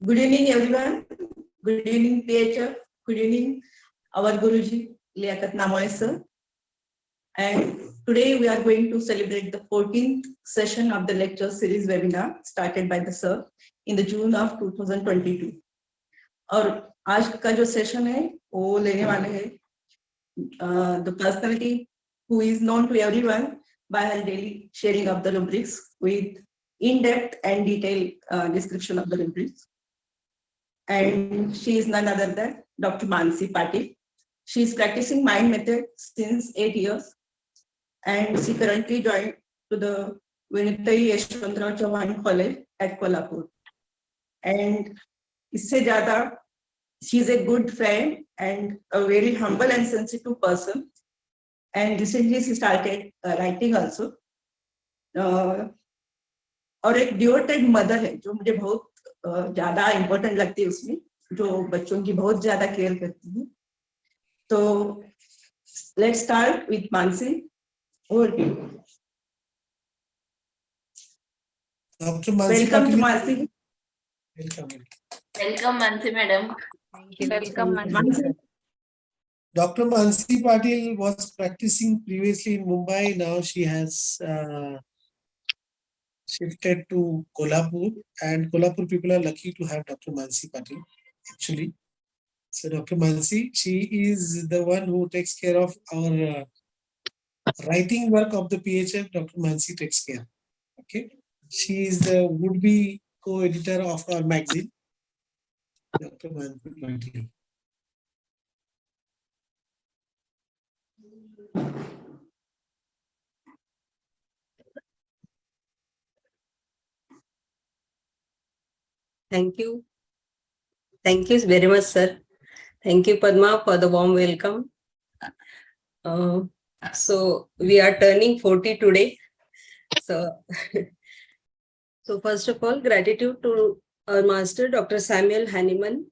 Good evening, everyone. Good evening, PHF. Good evening, our Guruji, Liaquat Namoy sir. And today we are going to celebrate the 14th session of the lecture series webinar started by the sir in the June of 2022. और आज का जो session है वो लेने वाले हैं the personality who is known to everyone by her daily sharing of the rubrics with in-depth and detailed description of the rubrics. And she is none other than Dr. Mansi Patil. She is practicing mind method since 8 years, and she currently joined to the Vinitai Yeshwantrao Chauhan College at Kolhapur. And isse zyada, she is a good friend and a very humble and sensitive person. And recently she started writing also. और एक devoted mother है जो मुझे बहुत ज्यादा important लगती है उसमें, जो बच्चों की बहुत ज्यादा केयर करती है. तो let's start with Mansi. Over to you. Doctor Mansi welcome to Mansi. Welcome, Mansi madam. Thank you. Welcome, Mansi. Dr. Mansi Patil was practicing previously in Mumbai. Now she has shifted to Kolhapur, and Kolhapur people are lucky to have Dr. Mansi Patil actually. So Dr. Mansi, she is the one who takes care of our writing work of the PHF. Dr. Mansi takes care. Okay, she is the would-be co-editor of our magazine. Dr. Mansi Patil. Thank you. Thank you very much, sir. Thank you, Padma, for the warm welcome. So we are turning 40 today. So first of all, gratitude to our master, Dr. Samuel Hahnemann.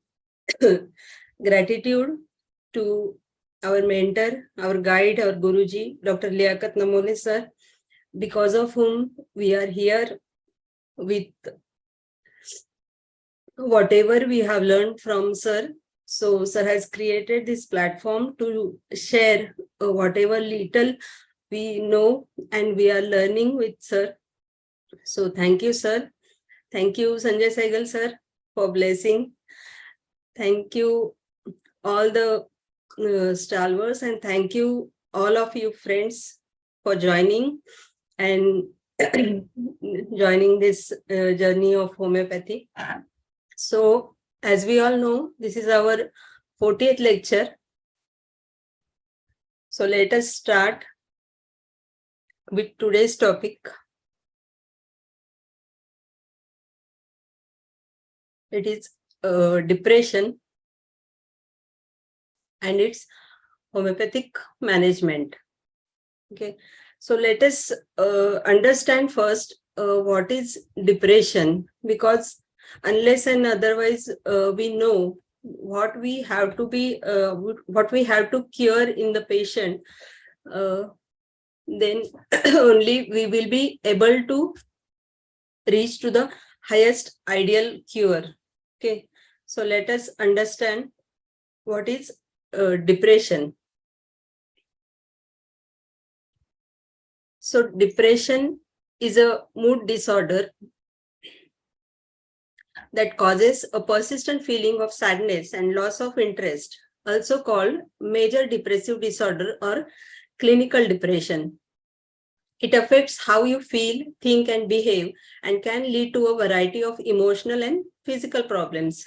Gratitude to our mentor, our guide, our Guruji, Dr. Liaquat Namoy sir, because of whom we are here with whatever we have learned from sir. So sir has created this platform to share whatever little we know and we are learning with sir. So thank you, sir. Thank you, Sanjay Saigal sir, for blessing. Thank you all the stalwarts, and thank you all of you friends for joining and joining this journey of homeopathy. So, as we all know, this is our 40th lecture. So let us start with today's topic. It is depression and its homeopathic management. Okay, so let us understand first what is depression, because unless and otherwise we know what we have to be, what we have to cure in the patient, then only we will be able to reach to the highest ideal cure. Okay, so let us understand what is depression. So depression is a mood disorder that causes a persistent feeling of sadness and loss of interest, also called major depressive disorder or clinical depression. It affects how you feel, think, and behave, and can lead to a variety of emotional and physical problems.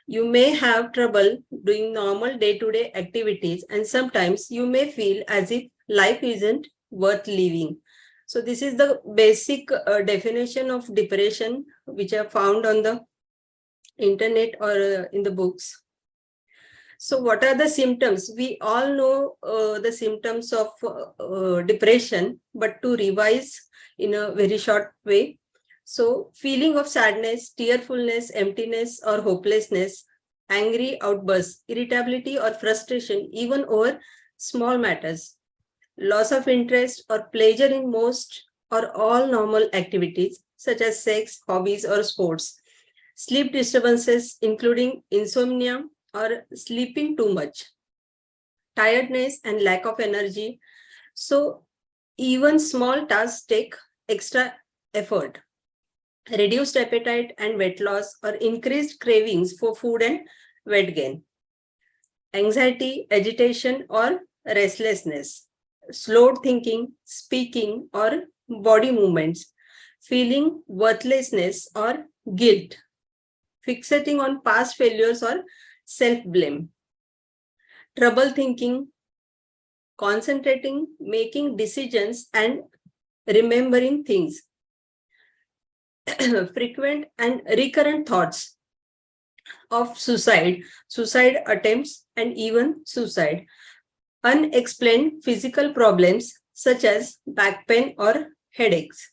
You may have trouble doing normal day-to-day activities, and sometimes you may feel as if life isn't worth living. So this is the basic definition of depression, which are found on the internet or in the books. So what are the symptoms? We all know the symptoms of depression, but to revise in a very short way. So feeling of sadness, tearfulness, emptiness or hopelessness, angry outbursts, irritability or frustration, even over small matters, loss of interest or pleasure in most or all normal activities such as sex, hobbies or sports, sleep disturbances, including insomnia or sleeping too much, tiredness and lack of energy. So even small tasks take extra effort. Reduced appetite and weight loss or increased cravings for food and weight gain. Anxiety, agitation or restlessness. Slowed thinking, speaking or body movements. Feeling worthlessness or guilt. Fixating on past failures or self-blame. Trouble thinking, concentrating, making decisions and remembering things. Frequent and recurrent thoughts of suicide, suicide attempts, and even suicide. Unexplained physical problems such as back pain or headaches.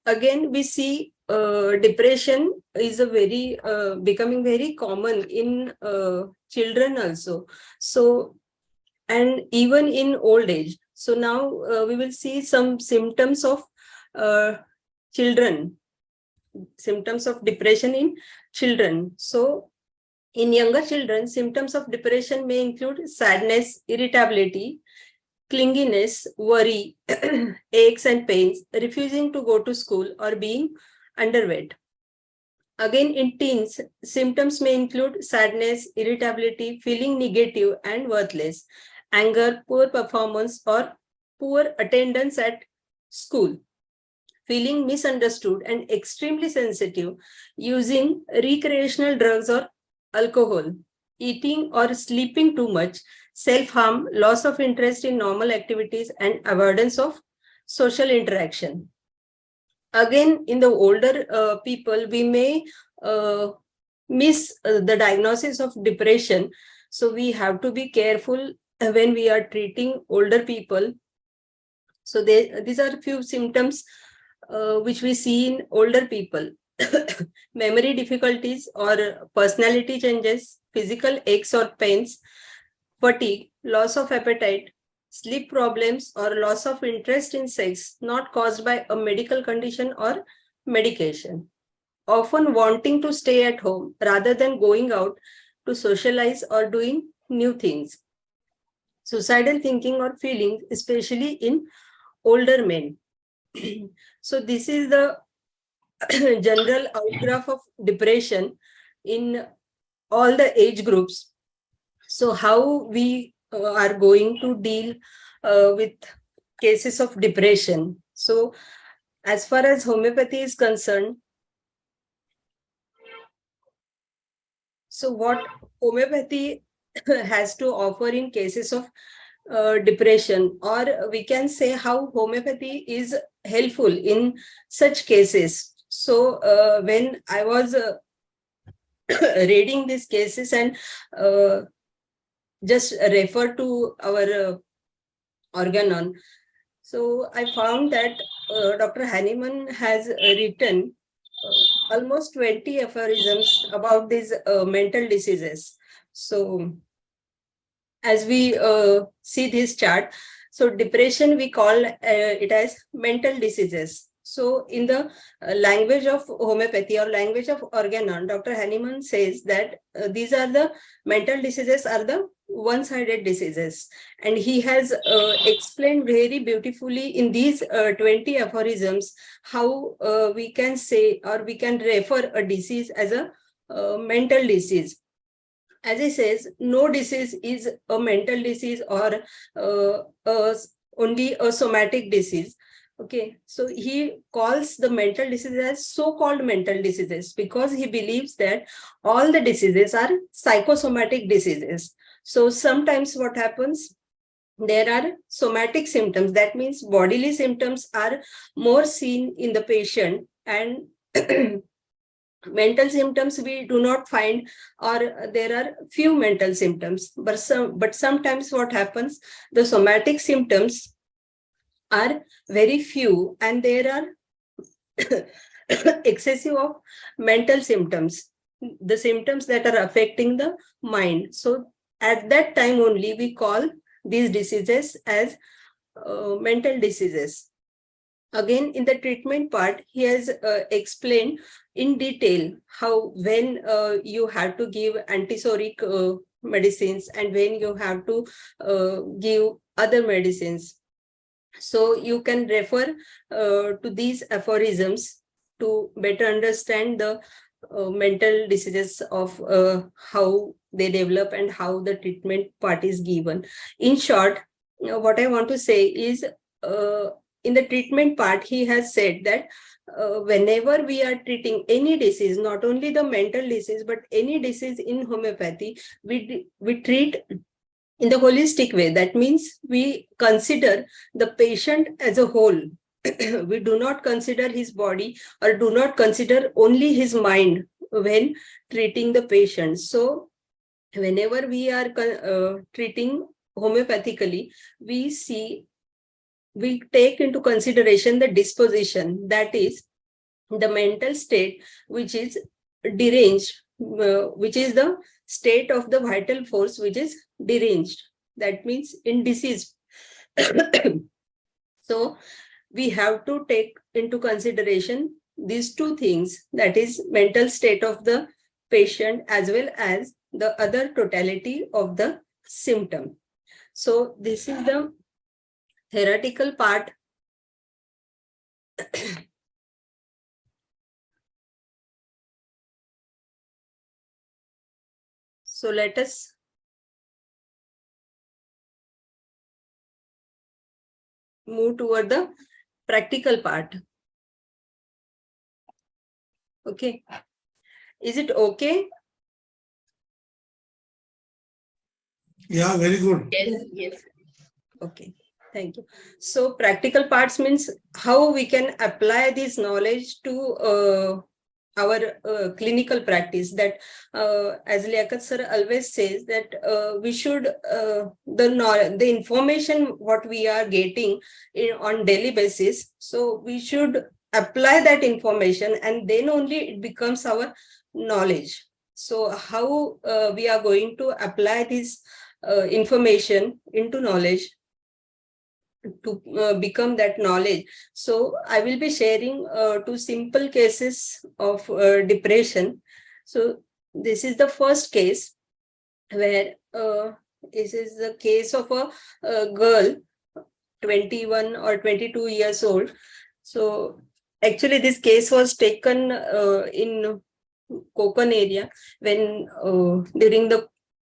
Again, we see depression is a very becoming very common in children also. So, and even in old age. So now we will see some symptoms of children, symptoms of depression in children. So in younger children, symptoms of depression may include sadness, irritability, clinginess, worry, aches and pains, refusing to go to school or being underweight. Again, in teens, symptoms may include sadness, irritability, feeling negative and worthless, anger, poor performance or poor attendance at school, feeling misunderstood and extremely sensitive, using recreational drugs or alcohol, eating or sleeping too much, self-harm, loss of interest in normal activities, and avoidance of social interaction. Again, in the older people, we may miss the diagnosis of depression. So we have to be careful when we are treating older people. So these are a few symptoms which we see in older people. Memory difficulties or personality changes, physical aches or pains, fatigue, loss of appetite, sleep problems or loss of interest in sex not caused by a medical condition or medication. Often wanting to stay at home rather than going out to socialize or doing new things. Suicidal thinking or feelings, especially in older men. So this is the general outgraph of depression in all the age groups. So how we are going to deal with cases of depression. So as far as homeopathy is concerned, so what homeopathy has to offer in cases of depression, or we can say how homeopathy is helpful in such cases. So when I was reading these cases and just refer to our organon, so I found that Dr. Hahnemann has written almost 20 aphorisms about these mental diseases. So as we see this chart, so depression, we call it as mental diseases. So in the language of homeopathy or language of organon, Dr. Hahnemann says that these are the mental diseases are the one-sided diseases. And he has explained very beautifully in these 20 aphorisms how we can say or we can refer a disease as a mental disease. As he says, no disease is a mental disease or only a somatic disease. Okay, so he calls the mental diseases as so-called mental diseases because he believes that all the diseases are psychosomatic diseases. So sometimes what happens, there are somatic symptoms. That means bodily symptoms are more seen in the patient, and mental symptoms we do not find, or there are few mental symptoms. But sometimes what happens, the somatic symptoms are very few and there are excessive of mental symptoms, the symptoms that are affecting the mind. So at that time only we call these diseases as mental diseases. Again, in the treatment part, he has explained in detail how when you have to give antipsoric medicines and when you have to give other medicines. So you can refer to these aphorisms to better understand the mental diseases of how they develop and how the treatment part is given. In short, what I want to say is in the treatment part, he has said that whenever we are treating any disease, not only the mental disease, but any disease in homeopathy, we treat in the holistic way. That means we consider the patient as a whole. We do not consider his body or do not consider only his mind when treating the patient. So whenever we are treating homeopathically, we take into consideration the disposition, that is the mental state which is deranged, which is the state of the vital force which is deranged. That means in disease. So we have to take into consideration these two things, that is mental state of the patient as well as the other totality of the symptom. So this is the theoretical part. So let us move toward the practical part. Okay. Is it okay? Yeah, very good. Yes, yes. Okay, thank you. So practical parts means how we can apply this knowledge to our clinical practice. That as Liaquat sir always says that we should the information what we are getting on daily basis, so we should apply that information and then only it becomes our knowledge. So how we are going to apply this information into knowledge to become that knowledge. So I will be sharing two simple cases of depression. So this is the first case where this is the case of a girl, 21 or 22 years old. So actually this case was taken in Konkan area when during the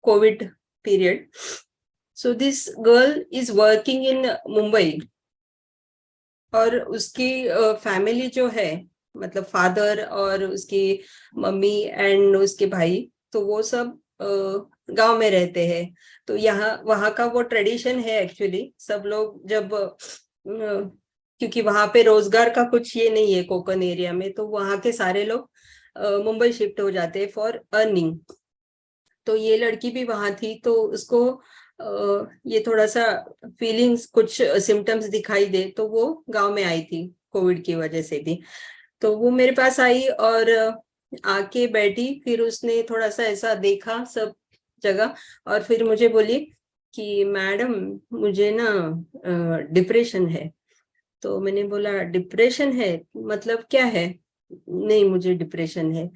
COVID period. So this girl is working in Mumbai और उसकी family जो है, मतलब father और उसकी mummy and उसके भाई, तो वो सब गांव में रहते हैं. तो यहाँ वहाँ का वो ट्रेडिशन है एक्चुअली, सब लोग जब क्योंकि वहाँ पे रोजगार का कुछ ये नहीं है कोकन एरिया में, तो वहाँ के सारे लोग मुंबई शिफ्ट हो जाते हैं फॉर अर्निंग. तो ये लड़की भी वहाँ थी, तो उसको ये थोड़ा सा फीलिंग्स, कुछ सिम्टम्स दिखाई दे, तो वो गांव में आई थी कोविड की वजह से भी. तो वो मेरे पास आई और आके बैठी, फिर उसने थोड़ा सा ऐसा देखा सब जगह और फिर मुझे बोली कि मैडम मुझे ना डिप्रेशन है. तो मैंने बोला डिप्रेशन है, मतलब क्या है? नहीं मुझे डिप्रेशन है.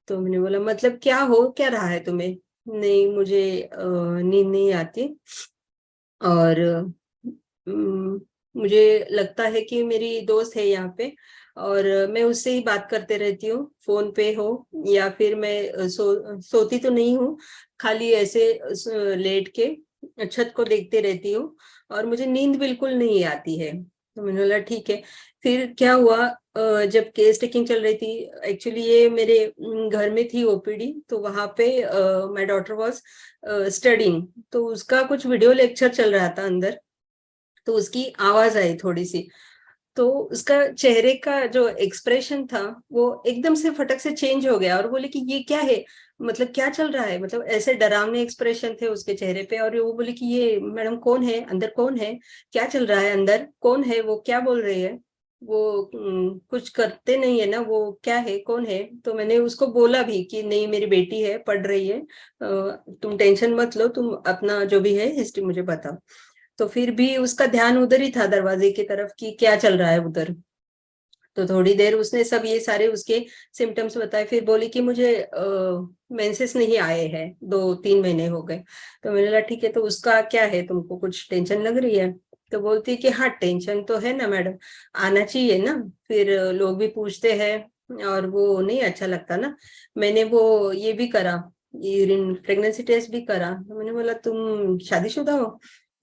तो मैंने बोला मतलब क्या रहा है तुम्हें? नहीं मुझे नींद नहीं आती और मुझे लगता है कि मेरी दोस्त है यहाँ पे और मैं उससे ही बात करते रहती हूँ, फोन पे हो या फिर मैं सोती तो नहीं हूँ, खाली ऐसे लेट के छत को देखते रहती हूँ और मुझे नींद बिल्कुल नहीं आती है. तो मैंने बोला ठीक है. फिर क्या हुआ, जब केस टेकिंग चल रही थी, एक्चुअली ये मेरे घर में थी ओपीडी, तो वहां पे माय डॉटर वाज स्टडिंग, तो उसका कुछ वीडियो लेक्चर चल रहा था अंदर, तो उसकी आवाज आई थोड़ी सी, तो उसका चेहरे का जो एक्सप्रेशन था वो एकदम से फटक से चेंज हो गया और बोले कि ये क्या है, मतलब क्या चल रहा है, मतलब ऐसे डरावने एक्सप्रेशन थे उसके चेहरे पे. और वो बोले कि ये मैडम कौन है, अंदर कौन है, क्या चल रहा है, अंदर कौन है, वो क्या बोल रही है, वो कुछ करते नहीं है ना, वो क्या है, कौन है. तो मैंने उसको बोला भी कि नहीं मेरी बेटी है, पढ़ रही है, तुम टेंशन मत लो, तुम अपना जो भी है हिस्ट्री मुझे बताओ. तो फिर भी उसका ध्यान उधर ही था दरवाजे की तरफ कि क्या चल रहा है उधर। तो थोड़ी देर उसने सब ये सारे उसके सिम्टम्स बताए, फिर बोली कि मुझे मेंसेस नहीं आए हैं, 2-3 महीने हो गए। तो मैंने बोला ठीक है, तो उसका क्या है, तुमको कुछ टेंशन लग रही है? तो बोलती है कि हाँ टेंशन तो है ना मैडम, आना चाहिए ना, फिर लोग भी पूछते हैं और वो नहीं अच्छा लगता ना। मैंने वो ये भी करा, यूरिन प्रेगनेंसी टेस्ट भी करा। तो मैंने बोला तुम शादीशुदा हो?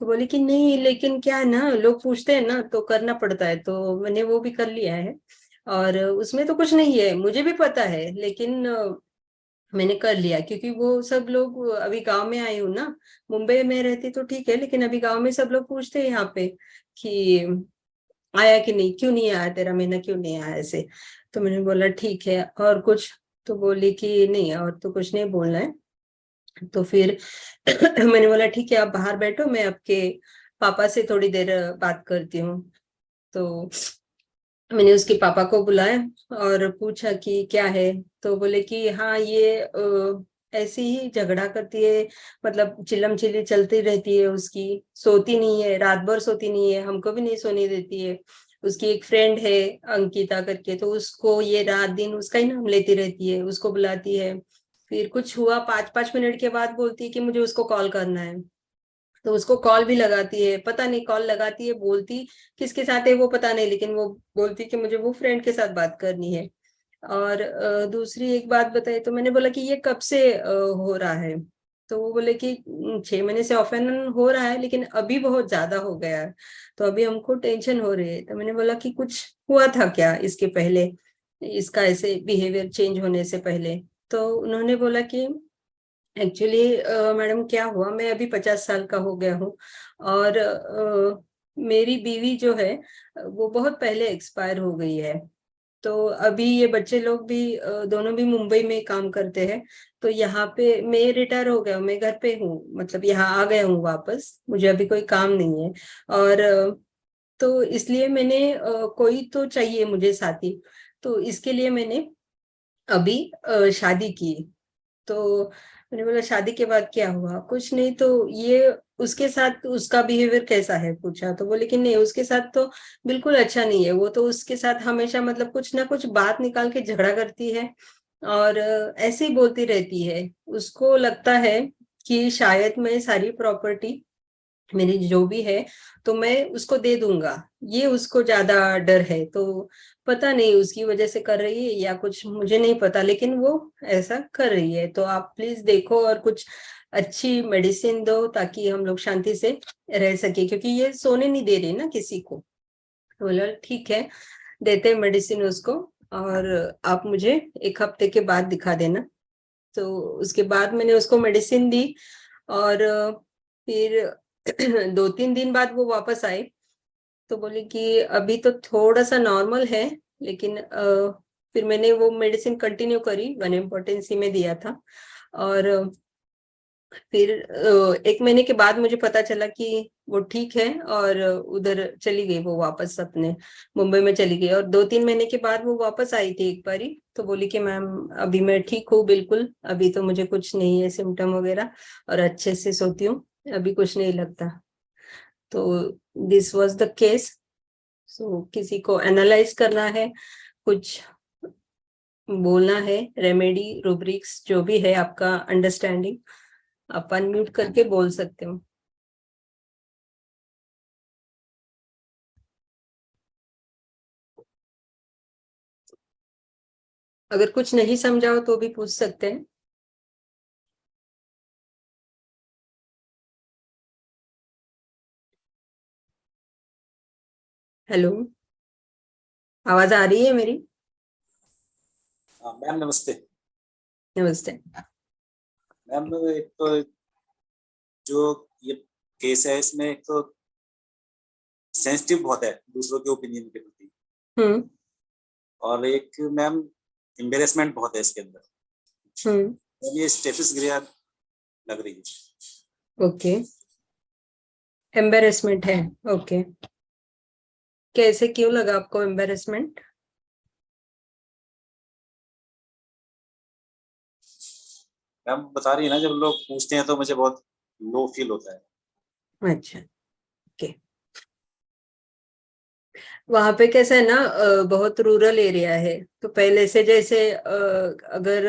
तो बोली कि नहीं, लेकिन क्या है ना, लोग पूछते हैं ना तो करना पड़ता है, तो मैंने वो भी कर लिया है। और उसमें तो कुछ नहीं है, मुझे भी पता है, लेकिन मैंने कर लिया क्योंकि वो सब लोग, अभी गांव में आई हूँ ना, मुंबई में रहती तो ठीक है, लेकिन अभी गांव में सब लोग पूछते हैं यहाँ पे कि आया कि नहीं, क्यों नहीं आया, तेरा महीना क्यों नहीं आया, ऐसे। तो मैंने बोला ठीक है, और कुछ? तो बोली कि नहीं, और तो कुछ नहीं बोलना है। तो फिर मैंने बोला ठीक है, आप बाहर बैठो, मैं आपके पापा से थोड़ी देर बात करती हूँ। तो मैंने उसके पापा को बुलाया और पूछा कि क्या है। तो बोले कि हाँ ये ऐसे ही झगड़ा करती है, मतलब चिल्लम चिल्ली चलती रहती है उसकी, सोती नहीं है, रात भर सोती नहीं है, हमको भी नहीं सोने देती है। उसकी एक फ्रेंड है अंकिता करके, तो उसको ये रात दिन उसका ही नाम लेती रहती है, उसको बुलाती है। फिर कुछ हुआ 5-5 मिनट के बाद बोलती है कि मुझे उसको कॉल करना है। तो उसको कॉल भी लगाती है, पता नहीं कॉल लगाती है, बोलती किसके साथ है वो पता नहीं, लेकिन वो बोलती कि मुझे वो फ्रेंड के साथ बात करनी है। और दूसरी एक बात बताई, तो मैंने बोला कि ये कब से हो रहा है? तो वो बोले कि 6 महीने से ऑफ एंड ऑन हो रहा है, लेकिन अभी बहुत ज्यादा हो गया है, तो अभी हमको टेंशन हो रही है। तो मैंने बोला कि कुछ हुआ था क्या इसके पहले, इसका ऐसे बिहेवियर चेंज होने से पहले? तो उन्होंने बोला कि एक्चुअली मैडम क्या हुआ, मैं अभी 50 साल का हो गया हूँ, और मेरी बीवी जो है वो बहुत पहले एक्सपायर हो गई है। तो अभी ये बच्चे लोग भी दोनों भी मुंबई में काम करते हैं। तो यहाँ पे मैं रिटायर हो गया हूँ, मैं घर पे हूँ, मतलब यहाँ आ गया हूँ वापस, मुझे अभी कोई काम नहीं है। और तो इसलिए मैंने कोई तो चाहिए मुझे साथी, तो इसके लिए मैंने अभी शादी की। तो मैंने बोला शादी के बाद क्या हुआ? कुछ नहीं, तो ये उसके साथ उसका बिहेवियर कैसा है पूछा, तो बोले कि नहीं उसके साथ तो बिल्कुल अच्छा नहीं है, वो तो उसके साथ हमेशा मतलब कुछ ना कुछ बात निकाल के झगड़ा करती है, और ऐसे ही बोलती रहती है। उसको लगता है कि शायद मैं सारी प्रॉपर्टी मेरी जो भी है तो मैं उसको दे दूंगा, ये उसको ज्यादा डर है। तो पता नहीं उसकी वजह से कर रही है या कुछ, मुझे नहीं पता, लेकिन वो ऐसा कर रही है। तो आप प्लीज देखो और कुछ अच्छी मेडिसिन दो ताकि हम लोग शांति से रह सके, क्योंकि ये सोने नहीं दे रही ना किसी को। तो बोला ठीक है, देते मेडिसिन उसको, और आप मुझे 1 हफ्ते के बाद दिखा देना। तो उसके बाद मैंने उसको मेडिसिन दी, और फिर 2-3 दिन बाद वो वापस आए। तो बोले कि अभी तो थोड़ा सा नॉर्मल है, लेकिन फिर मैंने वो मेडिसिन कंटिन्यू करी, 1 इम्पोर्टेंसी में दिया था। और फिर 1 महीने के बाद मुझे पता चला कि वो ठीक है, और उधर चली गई वो वापस अपने मुंबई में चली गई। और 2-3 महीने के बाद वो वापस आई थी एक बारी, तो बोली कि मैम अभी मैं ठीक हूँ बिल्कुल, अभी तो मुझे कुछ नहीं है सिम्टम वगैरह, और अच्छे से सोती हूँ, अभी कुछ नहीं लगता। तो दिस वाज द केस। सो किसी को एनालाइज करना है, कुछ बोलना है, रेमेडी रूब्रिक्स जो भी है आपका अंडरस्टैंडिंग, आप अनम्यूट करके बोल सकते हो। अगर कुछ नहीं समझाओ तो भी पूछ सकते हैं। हेलो, आवाज आ रही है मेरी? मैम नमस्ते। नमस्ते। मैम एक तो जो ये केस है इसमें एक तो सेंसिटिव बहुत है दूसरों के ओपिनियन के प्रति, हम्म। और एक मैम एम्बेरसमेंट बहुत है इसके अंदर। हम्म। ये स्टेटस गिरा लग रही है। ओके, एम्बेरसमेंट है। ओके, कैसे, क्यों लगा आपको एम्बेरसमेंट? मैम बता रही है ना, जब लोग पूछते हैं तो मुझे बहुत लो फील होता है। अच्छा, वहां पे कैसा है ना, बहुत रूरल एरिया है, तो पहले से जैसे अगर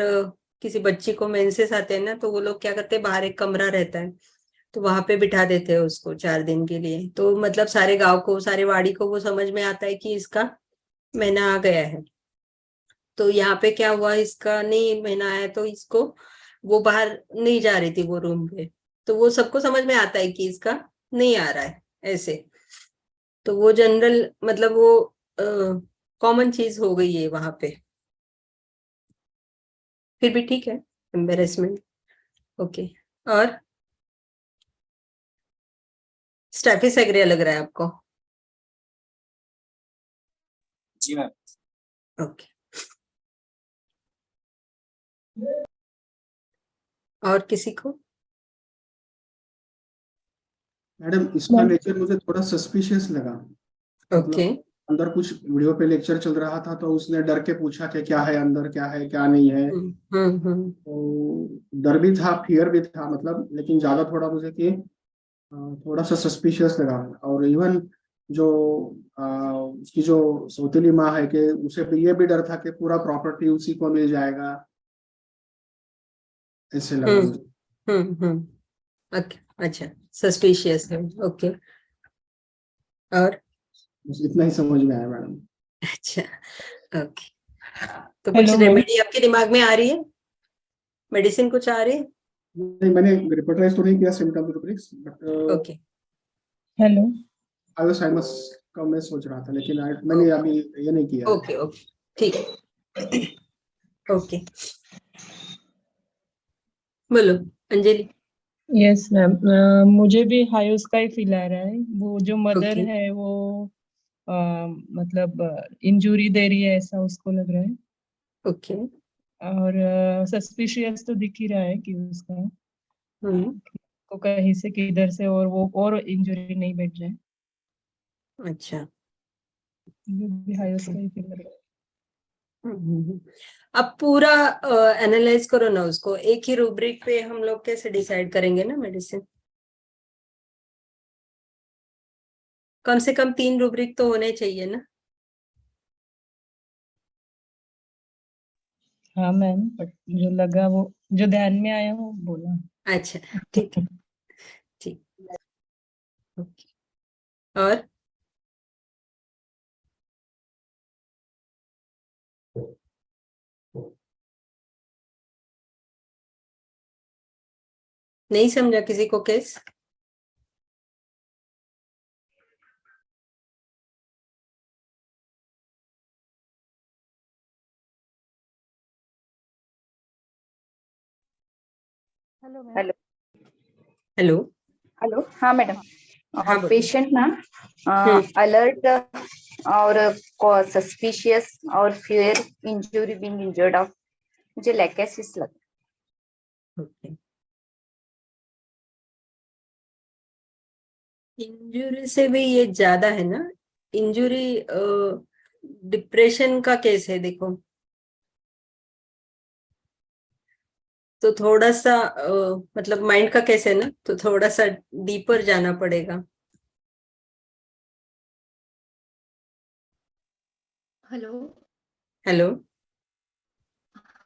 किसी बच्ची को मेंसेस आते हैं ना, तो वो लोग क्या करते हैं, बाहर एक कमरा रहता है, तो वहां पे बिठा देते हैं उसको 4 दिन के लिए। तो मतलब सारे गांव को, सारे वाड़ी को वो समझ में आता है कि इसका महीना आ गया है। तो यहाँ पे क्या हुआ, इसका नहीं महीना आया, तो इसको वो बाहर नहीं जा रही थी वो रूम पे, तो वो सबको समझ में आता है कि इसका नहीं आ रहा है ऐसे। तो वो जनरल मतलब वो कॉमन चीज हो गई है वहां पे। फिर भी ठीक है, एम्बेरसमेंट। ओके। और स्टैफिस एग्रिया लग रहा है आपको? जी मैम। ओके। और किसी को? मैडम इसका नेचर मुझे थोड़ा सस्पिशियस लगा। ओके। अंदर कुछ वीडियो पे लेक्चर चल रहा था, तो उसने डर के पूछा कि क्या है अंदर, क्या है क्या नहीं है। तो डर भी था, फियर भी था, मतलब, लेकिन ज्यादा थोड़ा मुझे कि थोड़ा सा सस्पिशियस लगा। और इवन जो उसकी जो सौतेली माँ है, कि उसे भी ये भी डर था कि पूरा प्रॉपर्टी उसी को मिल जाएगा, ऐसे लगा मुझे। ओके। अच्छा, सस्पिशियस है। ओके। और बस इतना ही समझ में आया मैडम। अच्छा, ओके। तो कुछ हेलो मैम। रेमेडी आपके दिमाग में आ रही है? मेडिसिन कुछ आ रही है? नहीं, मैंने रिपोर्टराइज तो नहीं किया symptom reports, but okay. Hello. Alzheimer's का मैं सोच रहा था, लेकिन मैंने अभी ये नहीं किया। ओके ओके, ठीक है। ओके, बोलो अंजलि। यस मैम, मुझे भी हायोस का ही फील आ रहा है। वो जो मदर ओके। है वो अ, मतलब इंजूरी दे रही है, ऐसा उसको लग रहा है। ओके। और सस्पिशियस तो दिख ही रहा है कि उसका हम्म। को कहीं से किधर से और वो और इंजूरी नहीं बैठ जाए। अच्छा। मुझे भी हायोस का ही फील लग रहा है। हम्म। अब पूरा एनालाइज करो ना उसको, एक ही रूब्रिक पे हम लोग कैसे डिसाइड करेंगे ना मेडिसिन? कम से कम 3 रूब्रिक तो होने चाहिए ना? हाँ मैम, बट जो लगा वो जो ध्यान में आया वो बोला। अच्छा, ठीक है, ठीक। ओके। और नहीं समझा किसी को केस? Hello hello. हेलो। हाँ मैडम, हाँ, बोलो। पेशेंट ना अलर्ट और सस्पिशियस और fear injury being injured of, मुझे लैकेसिस लगा। ओके। इंजुरी से भी ये ज्यादा है ना? इंजुरी डिप्रेशन का केस है देखो, तो थोड़ा सा मतलब माइंड का केस है ना, तो थोड़ा सा डीपर जाना पड़ेगा। हेलो। हेलो।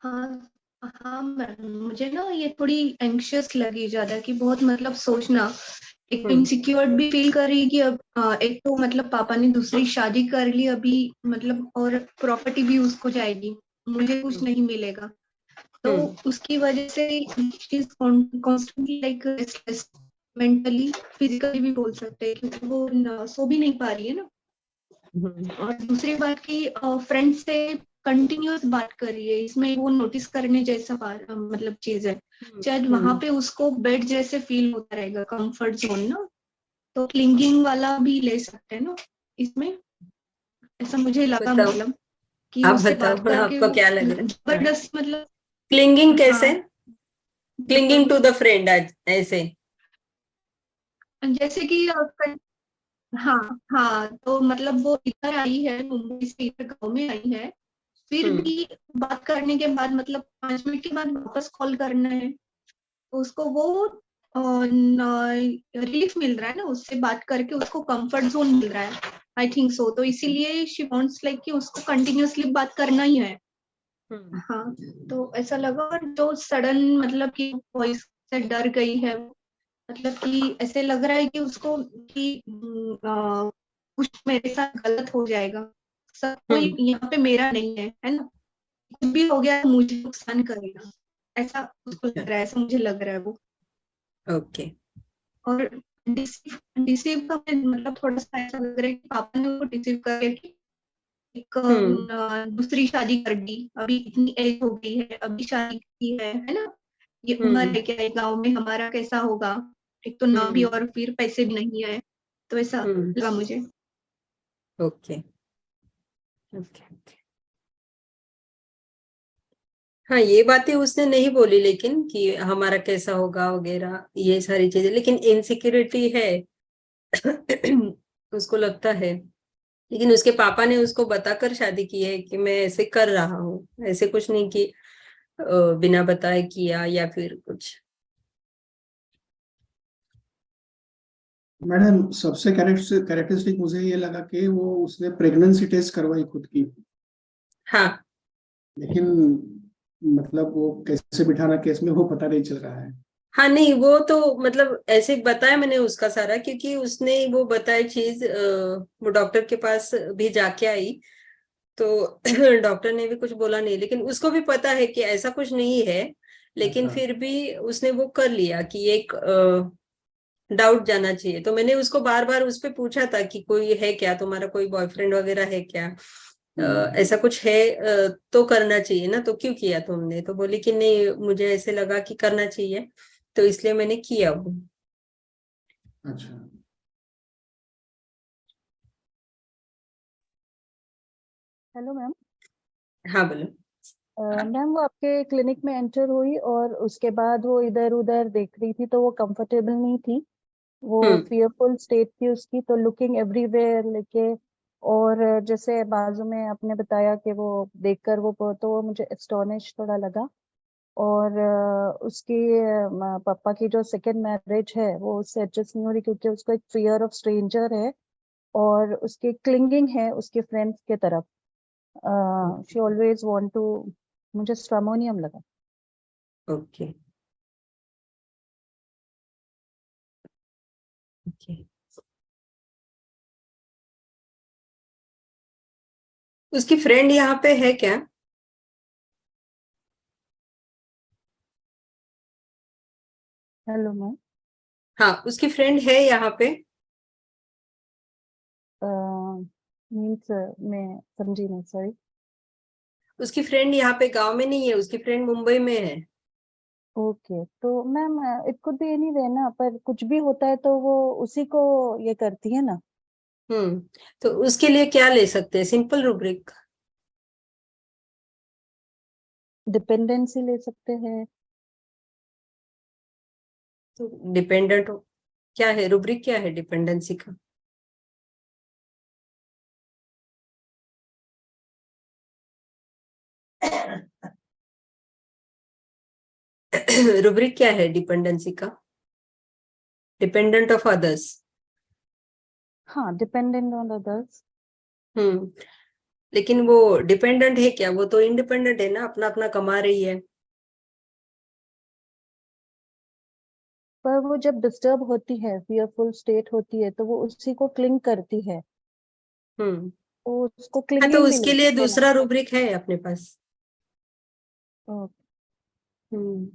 हाँ हाँ मैम, मुझे ना ये थोड़ी एंग्शियस लगी ज्यादा, कि बहुत मतलब सोचना, एक तो इनसिक्योर भी फील कर रही कि अब एक तो मतलब पापा ने दूसरी शादी कर ली अभी, मतलब और प्रॉपर्टी भी उसको जाएगी, मुझे कुछ नहीं मिलेगा, तो उसकी वजह से she is constantly like restless, mentally physically भी बोल सकते हैं, क्योंकि वो सो भी नहीं पा रही है ना। और दूसरी बात की फ्रेंड से कंटिन्यूअस बात कर रही है, इसमें वो नोटिस करने जैसा मतलब चीज है। शायद वहां पे उसको बेड जैसे फील होता रहेगा, कंफर्ट जोन ना, तो क्लिंगिंग वाला भी ले सकते हैं ना इसमें, ऐसा मुझे लगा। बताओ, मतलब कि आप उससे बताओ बात करके आपको क्या लग रहा है? जबरदस्त मतलब। क्लिंगिंग कैसे? हाँ, क्लिंगिंग टू द फ्रेंड ऐसे? जैसे कि हाँ हाँ, तो मतलब वो इधर आई है, मुंबई से इधर गाँव में आई है, फिर भी बात करने के बाद मतलब 5 मिनट के बाद वापस कॉल करना है, तो उसको वो रिलीफ मिल रहा है ना, उससे बात करके उसको कंफर्ट जोन मिल रहा है। I think so. तो इसीलिए शी वांट्स लाइक कि उसको कंटिन्यूअसली बात करना ही है। हाँ, तो ऐसा लगा। और जो सडन मतलब कि वॉइस से डर गई है, मतलब कि ऐसे लग रहा है कि उसको कि कुछ मेरे साथ गलत हो जाएगा, सब कोई यहाँ पे मेरा नहीं है ना, कुछ भी हो गया तो मुझे नुकसान करेगा, ऐसा उसको लग रहा है, ऐसा मुझे लग रहा है वो। ओके। और डिसीव का मतलब थोड़ा सा ऐसा लग रहा है कि पापा ने उसको डिसीव करके एक दूसरी शादी कर दी। अभी इतनी एज हो गई है, अभी शादी की है ना, ये उम्र है क्या, गांव में हमारा कैसा होगा, एक तो ना भी और फिर पैसे भी नहीं है, तो ऐसा लगा मुझे। Okay okay. हाँ, ये बातें उसने नहीं बोली, लेकिन कि हमारा कैसा होगा वगैरह ये सारी चीजें, लेकिन इनसिक्योरिटी है उसको लगता है। लेकिन उसके पापा ने उसको बताकर शादी की है कि मैं ऐसे कर रहा हूँ, ऐसे कुछ नहीं कि बिना बताए किया या फिर कुछ। मैडम सबसे कैरेक्टरिस्टिक मुझे ये लगा कि वो उसने प्रेगनेंसी टेस्ट करवाई खुद की, हाँ लेकिन मतलब वो कैसे बिठाना केस में वो पता नहीं चल रहा है। हाँ, नहीं वो तो मतलब ऐसे बताया मैंने उसका सारा, क्योंकि उसने वो बताई चीज वो डॉक्टर के पास भी जाके आई, तो डॉक्टर ने भी कुछ बोला नहीं, लेकिन उसको भी पता है कि ऐसा कुछ नहीं है, लेकिन अच्छा। फिर भी उसने वो कर लिया कि एक डाउट जाना चाहिए। तो मैंने उसको बार बार उस पे पूछा था कि कोई है क्या तुम्हारा, कोई बॉयफ्रेंड वगैरह है क्या, ऐसा कुछ है तो करना चाहिए ना, तो क्यों किया तुमने? तो बोली कि नहीं, मुझे ऐसे लगा कि करना चाहिए, तो इसलिए मैंने किया वो। अच्छा। Hello ma'am. हाँ बोलो। मैम वो आपके क्लिनिक में एंटर हुई और उसके बाद वो इधर उधर देख रही थी, तो वो कंफर्टेबल नहीं थी, वो फियरफुल स्टेट थी उसकी, तो लुकिंग एवरीवेयर लेके, और जैसे बाजू में आपने बताया कि वो देखकर तो वो मुझे एस्टोनिश थोड़ा लगा। और उसकी पापा की जो सेकंड मैरिज है वो उससे एडजस्ट नहीं हो रही, क्योंकि उसको एक फियर ऑफ स्ट्रेंजर है और उसकी क्लिंगिंग है उसके फ्रेंड्स के तरफ। शी ऑलवेज वांट टू, मुझे स्ट्रामोनियम लगा। Okay okay. उसकी फ्रेंड यहाँ पे है क्या? Hello ma'am. हाँ, उसकी फ्रेंड है यहाँ पे? मीन्स मैं समझी नहीं, सॉरी। उसकी फ्रेंड यहाँ पे गांव में नहीं है, उसकी फ्रेंड मुंबई में है। ओके, तो ma'am it could be any way ना, पर कुछ भी होता है तो वो उसी को ये करती है ना। तो उसके लिए क्या ले सकते हैं? सिंपल रूब्रिक डिपेंडेंसी ले सकते हैं। तो डिपेंडेंट क्या है, रूब्रिक क्या है डिपेंडेंसी का? रूब्रिक क्या है डिपेंडेंसी का? Dependent of others. हाँ, डिपेंडेंट ऑन अदर्स। लेकिन वो डिपेंडेंट है क्या? वो तो इंडिपेंडेंट है ना, अपना अपना कमा रही है। पर वो जब डिस्टर्ब होती है, फियरफुल स्टेट होती है, तो वो उसी को क्लिंग करती है, हम्म तो उसको हाँ, तो क्लिंगिंग भी उसके ले लिए सकते हैं ना। दूसरा रूब्रिक है अपने पास। ओके। हम्म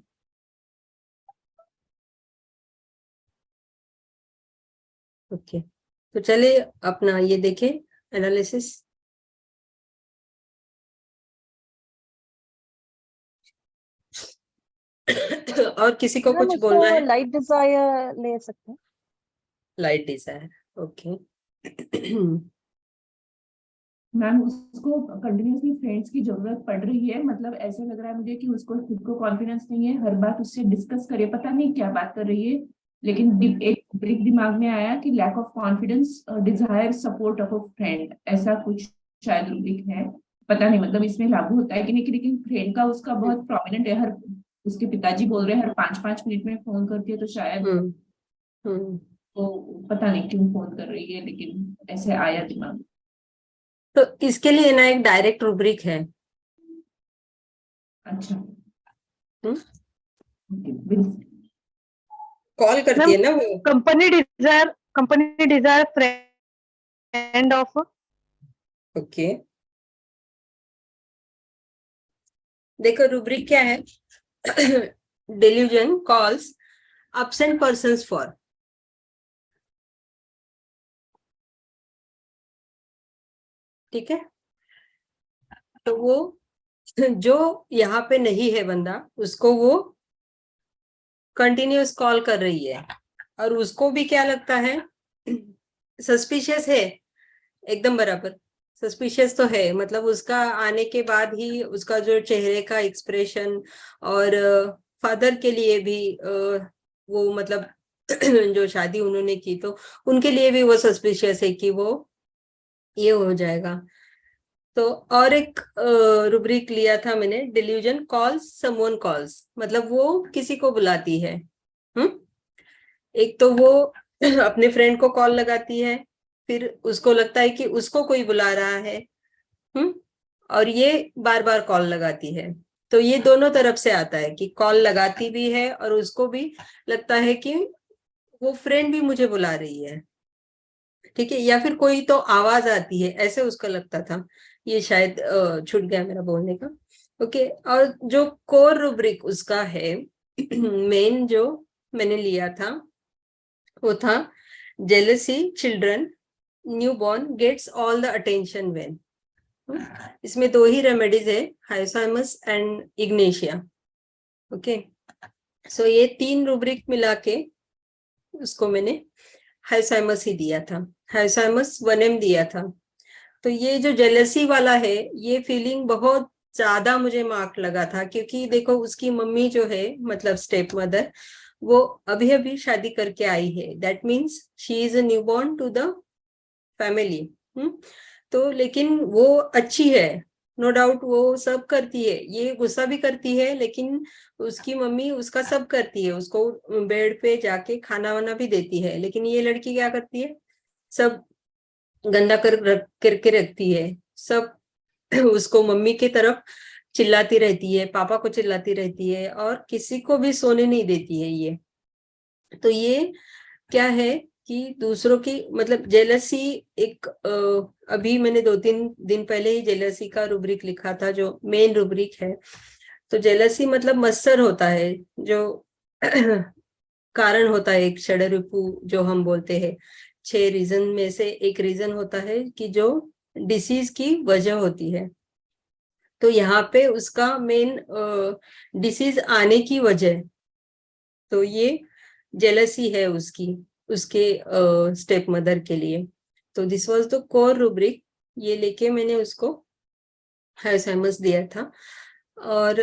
ओके, तो चलिए अपना ये देखें एनालिसिस। और किसी को मैम कुछ उसको बोलना है? लाइट डिजायर ले सकते हैं। Light desire, okay. मैम उसको कंटिन्यूसली फ्रेंड्स की जरूरत पड़ रही है, मतलब ऐसा लग रहा है मुझे कि उसको खुद को कॉन्फिडेंस नहीं है, हर बात उससे डिस्कस करे, पता नहीं क्या बात कर रही है, लेकिन एक ब्रेक दिमाग में आया कि lack of confidence, desire support of a friend, ऐसा कुछ शायद रुब्रिक है। पता नहीं मतलब इसमें लागू होता है कि नहीं, लेकिन फ्रेंड का उसका बहुत प्रोमिनेंट है, उसके पिताजी बोल रहे हैं हर 5-5 मिनट में फोन करती है, तो शायद हम्म हम्म तो पता नहीं क्यों फोन कर रही है, लेकिन ऐसे आया दिमाग। तो इसके लिए ना एक डायरेक्ट रूब्रिक है। अच्छा हम्म? कॉल कॉल करती है ना वो। Company desire friend of okay, देखो रूब्रिक क्या है। Delusion calls absent persons for, ठीक है। तो वो जो यहाँ पे नहीं है बंदा, उसको वो कंटिन्यूअस कॉल कर रही है, और उसको भी क्या लगता है, सस्पिशियस है, एकदम बराबर सस्पिशियस तो है। मतलब उसका आने के बाद ही उसका जो चेहरे का एक्सप्रेशन, और फादर के लिए भी वो मतलब जो शादी उन्होंने की तो उनके लिए भी वो सस्पिशियस है कि वो ये हो जाएगा। तो और एक रुब्रिक लिया था मैंने, डिल्यूजन कॉल्स समवन कॉल्स, मतलब वो किसी को बुलाती है। एक तो वो अपने फ्रेंड को कॉल लगाती है, फिर उसको लगता है कि उसको कोई बुला रहा है, और ये बार बार कॉल लगाती है। तो ये दोनों तरफ से आता है कि कॉल लगाती भी है और उसको भी लगता है कि वो फ्रेंड भी मुझे बुला रही है, ठीक है, या फिर कोई तो आवाज आती है, ऐसे उसका लगता था। ये शायद छूट गया मेरा बोलने का। ओके, और जो कोर रूब्रिक उसका है, मेन जो मैंने लिया था वो था jealousy children newborn gets all the attention when. इसमें दो ही रेमेडीज है, hyoscyamus and ignatia. Okay, so ये तीन रूब्रिक मिला के उसको मैंने हाइसाइमस ही दिया था, हाइसाइमस 1M दिया था। तो ये जो जेलसी वाला है, ये फीलिंग बहुत ज्यादा मुझे मार्क लगा था, क्योंकि देखो उसकी मम्मी जो है, मतलब स्टेप मदर, वो अभी अभी शादी करके आई है। That means she is a newborn to the family. तो लेकिन वो अच्छी है, नो डाउट, वो सब करती है, ये गुस्सा भी करती है, लेकिन उसकी मम्मी उसका सब करती है, उसको बेड पे जाके खाना वाना भी देती है। लेकिन ये लड़की क्या करती है, सब गंदा करके रखती है, सब उसको मम्मी की तरफ चिल्लाती रहती है, पापा को चिल्लाती रहती है, और किसी को भी सोने नहीं देती है ये। तो ये क्या है कि दूसरों की मतलब जेलसी एक अभी मैंने 2-3 दिन पहले ही जेलसी का रूब्रिक लिखा था, जो मेन रूब्रिक है। तो जेलसी मतलब मत्सर होता है, जो कारण होता है, एक षड्रिपु जो हम बोलते हैं। 6 रीजन में से एक रीजन होता है कि जो डिसीज की वजह होती है। तो यहाँ पे उसका मेन डिसीज आने की वजह, तो ये जेलसी है उसकी, उसके स्टेप मदर के लिए। तो this was the core rubric, ये लेके मैंने उसको हाइसाइमस दिया था, और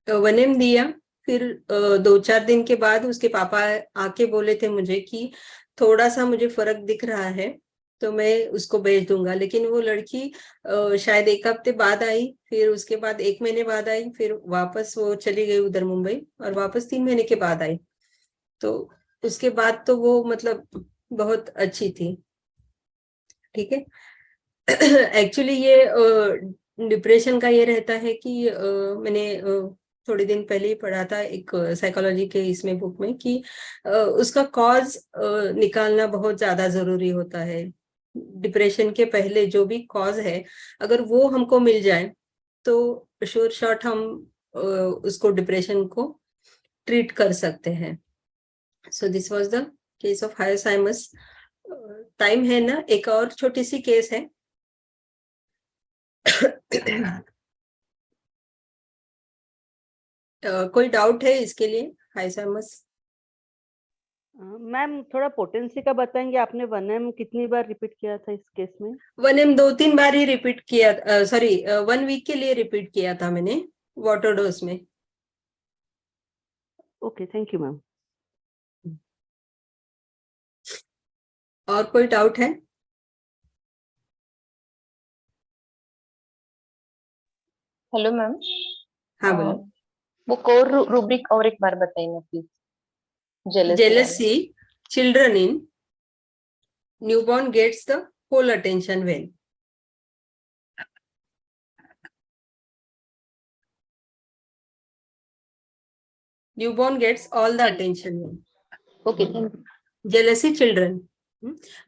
1M दिया। फिर 2-4 दिन के बाद उसके पापा आके बोले थे मुझे कि थोड़ा सा मुझे फर्क दिख रहा है, तो मैं उसको भेज दूंगा। लेकिन वो लड़की शायद 1 हफ्ते बाद आई, फिर उसके बाद 1 महीने बाद आई, फिर वापस वो चली गई उधर मुंबई, और वापस 3 महीने के बाद आई। तो उसके बाद तो वो मतलब बहुत अच्छी थी, ठीक है। एक्चुअली ये डिप्रेशन का ये रहता है कि मैंने थोड़े दिन पहले ही पढ़ा था एक साइकोलॉजी के इसमें बुक में कि उसका कॉज निकालना बहुत ज्यादा जरूरी होता है। डिप्रेशन के पहले जो भी कॉज है, अगर वो हमको मिल जाए तो श्योर शॉट हम उसको डिप्रेशन को ट्रीट कर सकते हैं। So this was the case of hyoscyamus. Time है ना, एक और छोटी सी केस है। कोई डाउट है इसके लिए, हाइसाइमस? मैम थोड़ा पोटेंसी का बताएंगे, आपने 1M कितनी बार रिपीट किया था इस केस में? 1M 2-3 बार ही रिपीट किया, सॉरी 1 वीक के लिए रिपीट किया था मैंने वाटर डोज में। Okay, thank you ma'am. और कोई डाउट है? Hello ma'am. हाँ बोलो। वो कोर रूब्रिक और एक बार बताइए please. Jealousy children in newborn gets the whole attention when. Newborn gets all the attention when. Okay thank you. Jealousy children,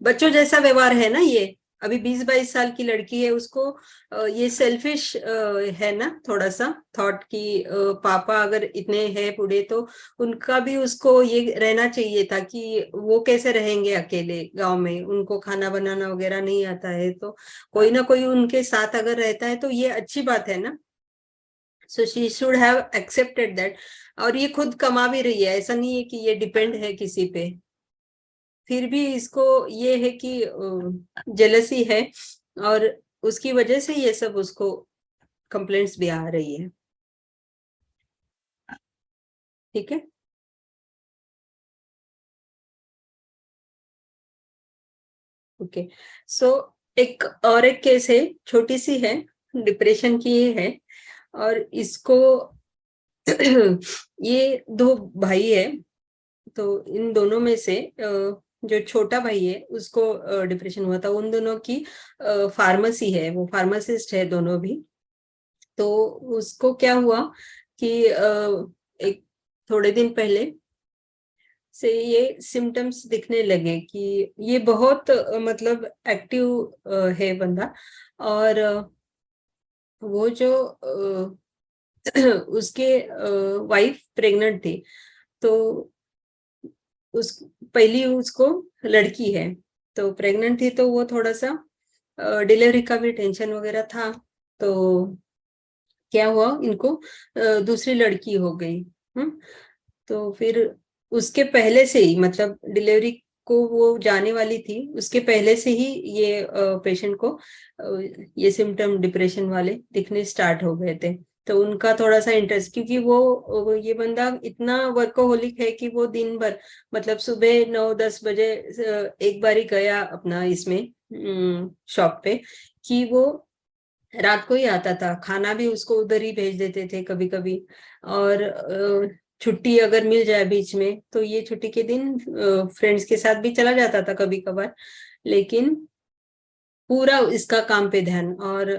बच्चों जैसा व्यवहार है ना ये। अभी 20-22 साल की लड़की है, उसको ये सेल्फिश है ना थोड़ा सा थॉट की पापा अगर इतने हैं बूढ़े तो उनका भी उसको ये रहना चाहिए था कि वो कैसे रहेंगे अकेले गांव में, उनको खाना बनाना वगैरह नहीं आता है, तो कोई ना कोई उनके साथ अगर रहता है तो ये अच्छी बात है ना। So she should have accepted that. और ये खुद कमा भी रही है, ऐसा नहीं है कि ये डिपेंड है किसी पे। फिर भी इसको ये है कि जेलसी है और उसकी वजह से ये सब उसको कंप्लेंट्स भी आ रही है। ठीक है, ओके। सो एक और एक केस है, छोटी सी है, डिप्रेशन की है। और इसको ये 2 भाई है, तो इन दोनों में से जो छोटा भाई है उसको डिप्रेशन हुआ था। उन दोनों की फार्मेसी है, वो फार्मासिस्ट है दोनों भी। तो उसको क्या हुआ कि एक थोड़े दिन पहले से ये सिम्टम्स दिखने लगे कि ये बहुत मतलब एक्टिव है बंदा। और वो जो उसके वाइफ प्रेग्नेंट थी, तो उस पहली उसको लड़की है, तो प्रेग्नेंट थी, तो वो थोड़ा सा डिलीवरी का भी टेंशन वगैरह था। तो क्या हुआ, इनको दूसरी लड़की हो गई। तो फिर उसके पहले से ही, मतलब डिलीवरी को वो जाने वाली थी, उसके पहले से ही ये पेशेंट को ये सिम्टम डिप्रेशन वाले दिखने स्टार्ट हो गए थे। तो उनका थोड़ा सा इंटरेस्ट, क्योंकि वो ये बंदा इतना वर्कोहोलिक है कि वो दिन भर, मतलब सुबह 9-10 बजे एक बार ही गया अपना इसमें शॉप पे, कि वो रात को ही आता था, खाना भी उसको उधर ही भेज देते थे कभी कभी। और छुट्टी अगर मिल जाए बीच में तो ये छुट्टी के दिन फ्रेंड्स के साथ भी चला जाता था कभी कभार, लेकिन पूरा इसका काम पे ध्यान। और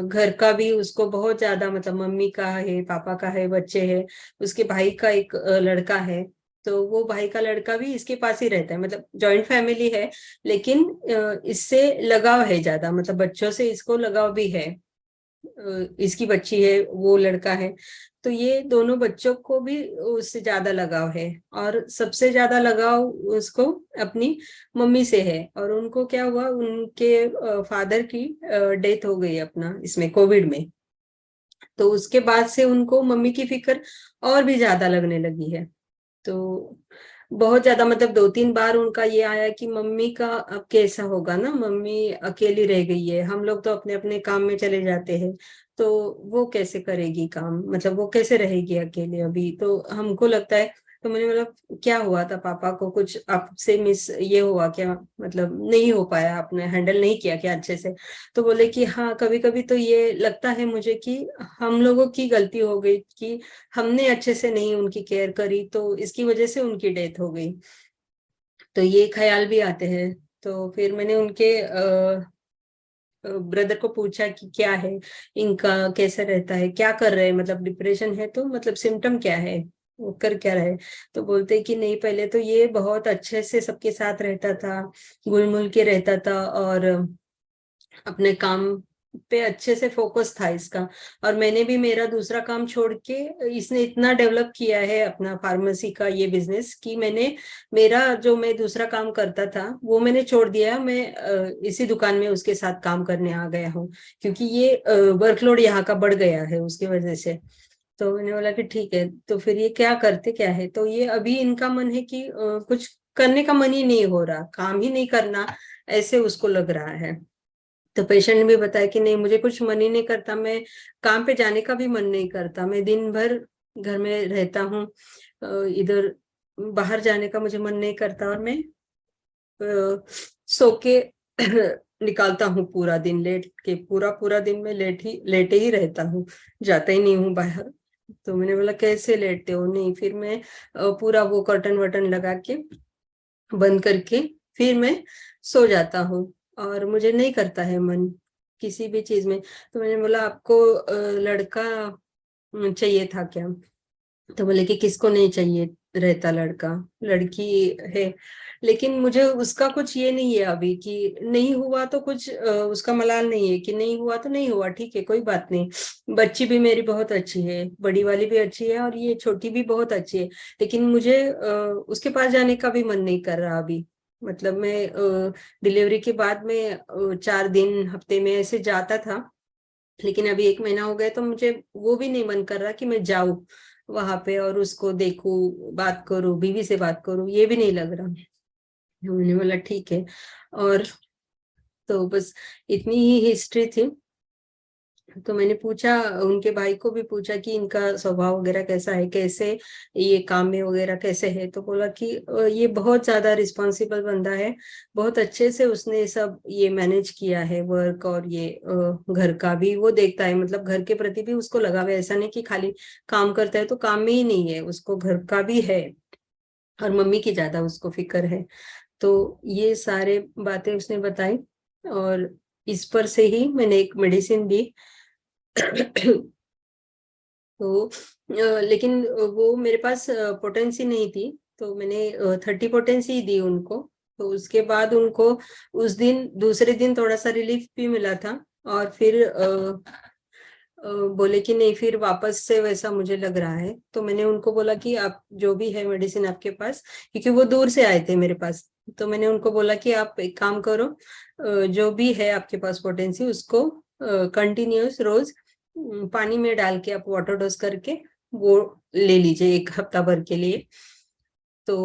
घर का भी उसको बहुत ज्यादा, मतलब मम्मी का है, पापा का है, बच्चे हैं, उसके भाई का एक लड़का है, तो वो भाई का लड़का भी इसके पास ही रहता है। मतलब जॉइंट फैमिली है, लेकिन इससे लगाव है ज्यादा, मतलब बच्चों से इसको लगाव भी है। इसकी बच्ची है, वो लड़का है, तो ये दोनों बच्चों को भी उससे ज्यादा लगाव है। और सबसे ज्यादा लगाव उसको अपनी मम्मी से है। और उनको क्या हुआ, उनके फादर की डेथ हो गई अपना इसमें कोविड में। तो उसके बाद से उनको मम्मी की फिक्र और भी ज्यादा लगने लगी है। तो बहुत ज्यादा, मतलब 2-3 बार उनका ये आया कि मम्मी का अब कैसा होगा ना, मम्मी अकेली रह गई है, हम लोग तो अपने अपने काम में चले जाते हैं, तो वो कैसे करेगी काम, मतलब वो कैसे रहेगी अकेले अभी। तो हमको लगता है, तो मैंने मतलब क्या हुआ था, पापा को कुछ आपसे मिस ये हुआ क्या, मतलब नहीं हो पाया, आपने हैंडल नहीं किया क्या अच्छे से। तो बोले कि हाँ, कभी कभी तो ये लगता है मुझे कि हम लोगों की गलती हो गई कि हमने अच्छे से नहीं उनकी केयर करी, तो इसकी वजह से उनकी डेथ हो गई। तो ये ख्याल भी आते हैं। तो फिर मैंने उनके ब्रदर को पूछा कि क्या है इनका, कैसे रहता है, क्या कर रहे हैं, मतलब डिप्रेशन है तो मतलब सिम्टम क्या है, वो कर क्या रहे। तो बोलते कि नहीं, पहले तो ये बहुत अच्छे से सबके साथ रहता था, घुल मिल के रहता था, और अपने काम पे अच्छे से फोकस था इसका। और मैंने भी मेरा दूसरा काम छोड़ के, इसने इतना डेवलप किया है अपना फार्मेसी का ये बिजनेस, कि मैंने मेरा जो मैं दूसरा काम करता था वो मैंने छोड़ दिया। मैं इसी दुकान में उसके साथ काम करने आ गया हूँ, क्योंकि ये वर्कलोड यहाँ का बढ़ गया है उसकी वजह से। तो मैंने बोला कि ठीक है, तो फिर ये क्या करते क्या है। तो ये अभी इनका मन है कि कुछ करने का मन ही नहीं हो रहा, काम ही नहीं करना, ऐसे उसको लग रहा है। तो पेशेंट ने भी बताया कि नहीं, मुझे कुछ मन ही नहीं करता, मैं काम पे जाने का भी मन नहीं करता, मैं दिन भर घर में रहता हूँ, इधर बाहर जाने का मुझे मन नहीं करता, और मैं सो के निकालता हूँ पूरा दिन, लेट के पूरा दिन में लेटे ही रहता हूँ, जाता ही नहीं हूँ बाहर। तो मैंने बोला कैसे लेटते हो, नहीं, फिर मैं पूरा वो कर्टन वर्टन लगा के बंद करके फिर मैं सो जाता हूँ और मुझे नहीं करता है मन किसी भी चीज में। तो मैंने बोला आपको लड़का चाहिए था क्या? तो बोले कि किसको नहीं चाहिए रहता लड़का, लड़की है। लेकिन मुझे उसका कुछ ये नहीं है अभी कि नहीं हुआ तो कुछ उसका मलाल नहीं है कि नहीं हुआ तो नहीं हुआ, ठीक है कोई बात नहीं। बच्ची भी मेरी बहुत अच्छी है, बड़ी वाली भी अच्छी है और ये छोटी भी बहुत अच्छी है। लेकिन मुझे उसके पास जाने का भी मन नहीं कर रहा अभी। मतलब मैं डिलीवरी के बाद में 4 दिन हफ्ते में ऐसे जाता था, लेकिन अभी 1 महीना हो गया तो मुझे वो भी नहीं मन कर रहा कि मैं जाऊं वहां पे और उसको देखूं, बात करूं, बीवी से बात करूं, ये भी नहीं लग रहा। मैंने बोला ठीक है। और तो बस इतनी ही हिस्ट्री थी। तो मैंने पूछा, उनके भाई को भी पूछा कि इनका स्वभाव वगैरह कैसा है, कैसे ये काम में वगैरह कैसे है। तो बोला कि ये बहुत ज्यादा रिस्पॉन्सिबल बंदा है, बहुत अच्छे से उसने सब ये मैनेज किया है, वर्क और ये घर का भी वो देखता है, मतलब घर के प्रति भी उसको लगाव है। ऐसा नहीं कि खाली काम करता है तो काम में ही नहीं है, उसको घर का भी है और मम्मी की ज्यादा उसको फिक्र है। तो ये सारे बातें उसने बताई और इस पर से ही मैंने एक मेडिसिन दी। तो लेकिन वो मेरे पास पोटेंसी नहीं थी, तो मैंने 30 पोटेंसी दी उनको। तो उसके बाद उनको उस दिन दूसरे दिन थोड़ा सा रिलीफ भी मिला था और फिर बोले कि नहीं फिर वापस से वैसा मुझे लग रहा है। तो मैंने उनको बोला कि आप जो भी है मेडिसिन आपके पास, क्योंकि वो दूर से आए थे मेरे पास, तो मैंने उनको बोला कि आप एक काम करो, जो भी है आपके पास पोटेंसी उसको कंटिन्यूस रोज पानी में डाल के आप वाटर डोज करके वो ले लीजिए 1 हफ्ता भर के लिए। तो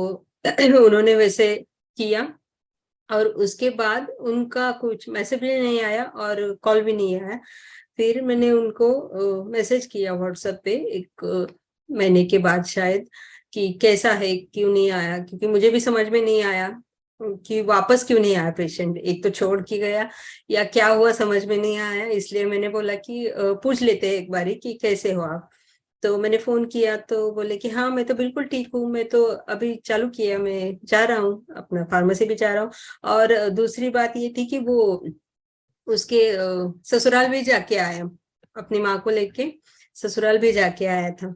उन्होंने वैसे किया और उसके बाद उनका कुछ मैसेज भी नहीं आया और कॉल भी नहीं आया। फिर मैंने उनको मैसेज किया व्हाट्सएप पे 1 महीने के बाद शायद, कि कैसा है, क्यों नहीं आया, क्योंकि मुझे भी समझ में नहीं आया कि वापस क्यों नहीं आया पेशेंट, एक तो छोड़ के गया या क्या हुआ समझ में नहीं आया। इसलिए मैंने बोला कि पूछ लेते हैं एक बारी कि कैसे हो आप। तो मैंने फोन किया तो बोले कि हाँ मैं तो बिल्कुल ठीक हूँ, मैं तो अभी चालू किया, मैं जा रहा हूँ अपना फार्मेसी भी जा रहा हूँ। और दूसरी बात ये थी कि वो उसके ससुराल भी जाके आया, अपनी माँ को लेके ससुराल भी जाके आया था।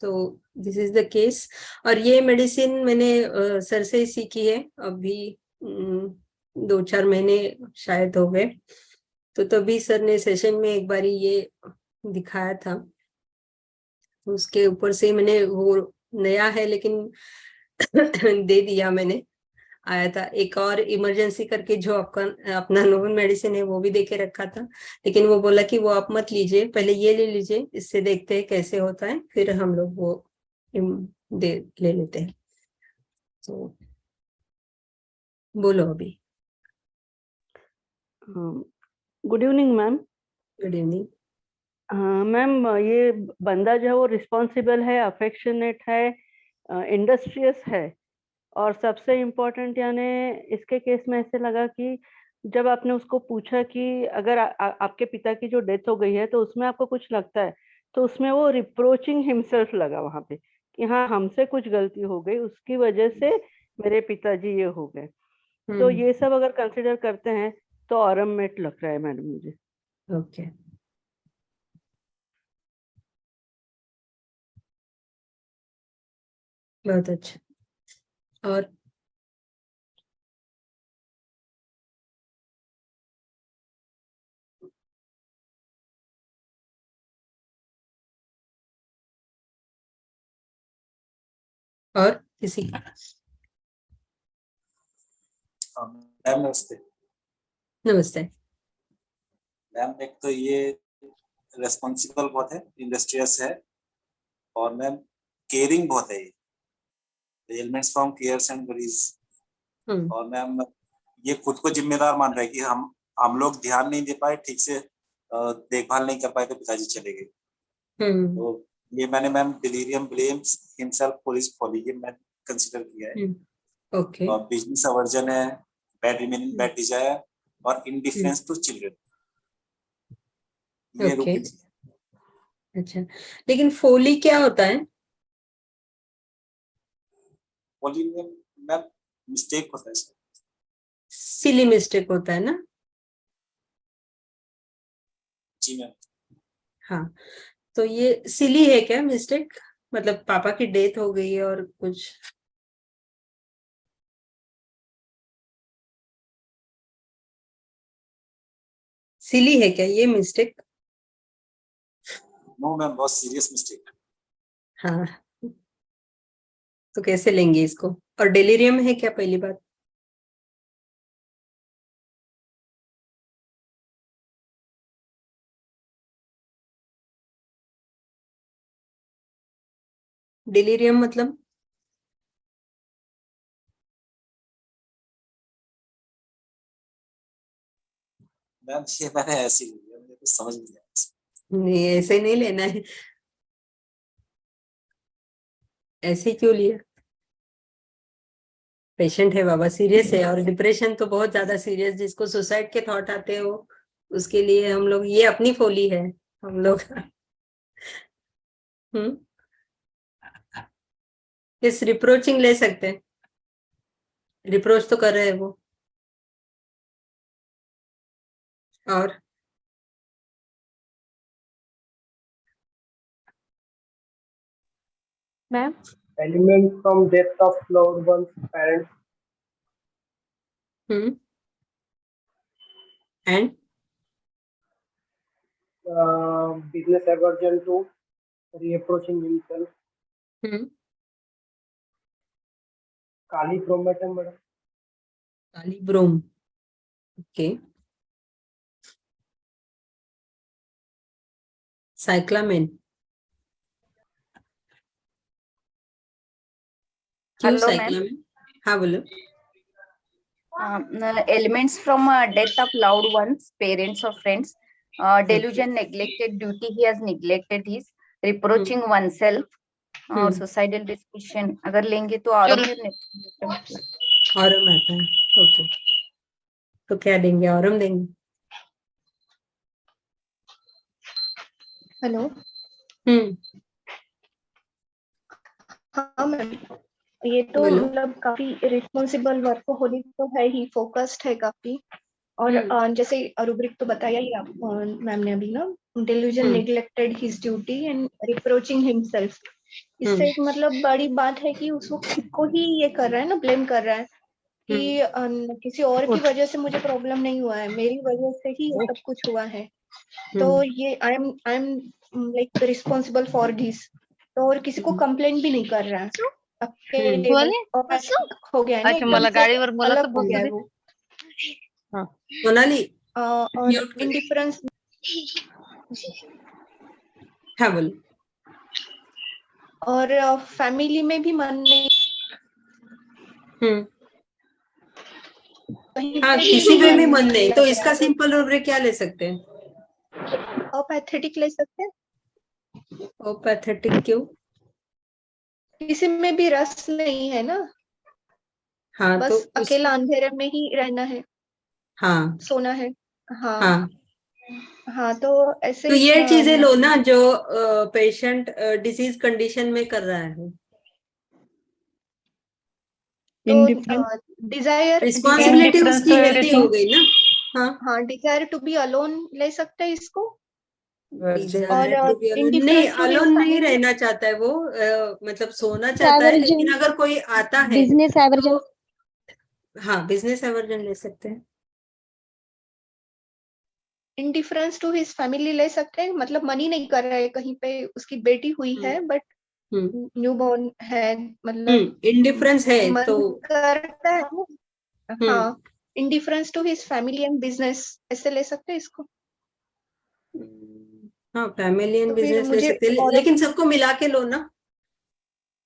तो दिस इज द केस। और ये मेडिसिन मैंने सर से ही सीखी है, अभी 2-4 महीने शायद हो गए। तो तभी सर ने सेशन में एक बारी ये दिखाया था, तो उसके ऊपर से मैंने वो नया है लेकिन दे दिया मैंने। आया था एक और इमरजेंसी करके जो आपका अपना नोन मेडिसिन है वो भी देके रखा था, लेकिन वो बोला कि वो आप मत लीजिए, पहले ये ले लीजिए, इससे देखते हैं कैसे होता है, फिर हम लोग वो ले लेते हैं। तो बोलो अभी। Good evening ma'am. Good evening. Ma'am ये बंदा जो है वो रिस्पॉन्सिबल है, अफेक्शनेट है, इंडस्ट्रियस है, और सबसे इम्पोर्टेंट यानी इसके केस में ऐसे लगा कि जब आपने उसको पूछा कि अगर आपके पिता की जो डेथ हो गई है तो उसमें आपको कुछ लगता है, तो उसमें वो रिप्रोचिंग हिमसेल्फ लगा वहां पे कि हाँ हमसे कुछ गलती हो गई, उसकी वजह से मेरे पिताजी ये हो गए। तो ये सब अगर कंसिडर करते हैं तो ऑरममेट लग रहा है मैडम मुझे। ओके बहुत अच्छा। और किसी मैम नमस्ते। नमस्ते। मैम एक तो ये रेस्पॉन्सिबल बहुत है, इंडस्ट्रियस है, और मैम केयरिंग बहुत है, ये elements from cares and worries. और मैम ये खुद को जिम्मेदार मान रहा है कि हम लोग ध्यान नहीं दे पाए, ठीक से देखभाल नहीं कर पाए तो पिताजी चले गए। तो ये मैंने ma'am delirium blames himself for his folly, ये मैंने कंसीडर किया है। ओके। और बिजनेस अवर्जन है, बैड रिमेनिंग, बैड डिजायर और इंडिफरेंस टू चिल्ड्रन, ये ओके रूप। अच्छा, लेकिन फोली क्या होता है? फॉली में मैम मिस्टेक होता है इसका। सिली मिस्टेक होता है ना? जी मैम। हाँ, तो ये सिली है क्या मिस्टेक? मतलब पापा की डेथ हो गई है और कुछ सिली है क्या ये मिस्टेक? नो मैम, बहुत सीरियस मिस्टेक। हाँ, तो कैसे लेंगे इसको? और डेलीरियम है क्या पहली बात? डेलीरियम मतलब मैम ये मैंने ऐसे ही लिया, मुझे कुछ समझ नहीं आया। नहीं, ऐसे नहीं लेना है। ऐसे क्यों लिया? पेशेंट है बाबा, सीरियस है, और डिप्रेशन तो बहुत ज्यादा सीरियस, जिसको सुसाइड के थॉट आते हो उसके लिए हम लोग, ये अपनी फोली है हम लोग। इस रिप्रोचिंग ले सकते हैं, रिप्रोच तो कर रहे हैं वो। और ma'am Elements from death of loved one's parents. And Business aversion to reapproaching himself. Kali chromatin, madam. Kali brom, okay. Cyclamen, क्यों Hello, ma'am. साइक्लामेन? हाँ बोलो। Elements from death of loved ones, parents or friends. Delusion, neglected duty, he has neglected his, reproaching oneself, और suicidal disposition अगर लेंगे तो Aurum Aurum आता है, okay. तो क्या देंगे? ऑरम देंगे। हेलो। हाँ मैम, ये तो बोलो। मतलब काफी रिस्पॉन्सिबल वर्कहोलिक तो है ही, फोकस्ड है काफी। और जैसे रुब्रिक तो बताया ही आप मैम ने अभी ना, delusion, neglected his duty and reproaching himself. इससे एक मतलब बड़ी बात है कि उसको खुद को ही ये कर रहा है ना, ब्लेम कर रहा है कि किसी और की वजह से मुझे प्रॉब्लम नहीं हुआ है, मेरी वजह से ही ये सब कुछ हुआ है। तो ये I am like responsible for this. तो और किसी को कंप्लेंट भी नहीं कर रहा है, अपने लेवल हो गया है ना, अलग हो गया है वो। सोनाली, और इंडिफरेंस, हाँ बोलो। और फैमिली में भी मन नहीं, हाँ, किसी में भी मन नहीं, तो इसका सिंपल रूब्रिक क्या ले सकते हैं? अपैथेटिक ले सकते हैं। अपैथेटिक क्यों? किसी में भी रस नहीं है ना। हाँ, बस तो अकेला अंधेरे में ही रहना है। हाँ, सोना है। हाँ हाँ, हाँ, तो ऐसे तो ये चीजें लो ना जो पेशेंट डिजीज कंडीशन में कर रहा है। डिजायर, रिस्पॉन्सिबिलिटी उसकी हेल्दी हो गई ना। हाँ, डिजायर टू बी अलोन ले सकते हैं इसको। नहीं, अलोन नहीं रहना चाहता है वो, मतलब सोना चाहता है, लेकिन अगर कोई आता है बिजनेस एवर्जन, हाँ, बिजनेस एवर्जन ले सकते हैं। इंडिफरेंस टू हिज फैमिली ले सकते हैं, मतलब मनी नहीं कर रहा है कहीं पे, उसकी बेटी हुई है बट न्यू बॉर्न है, मतलब इंडिफरेंस है मन तो करता है। हाँ, indifference to his family and business, ऐसे ले सकते हैं इसको। हाँ, फैमिली एंड तो फिर बिजनेस ले मुझे सकते हैं, लेकिन सबको मिला के लो ना।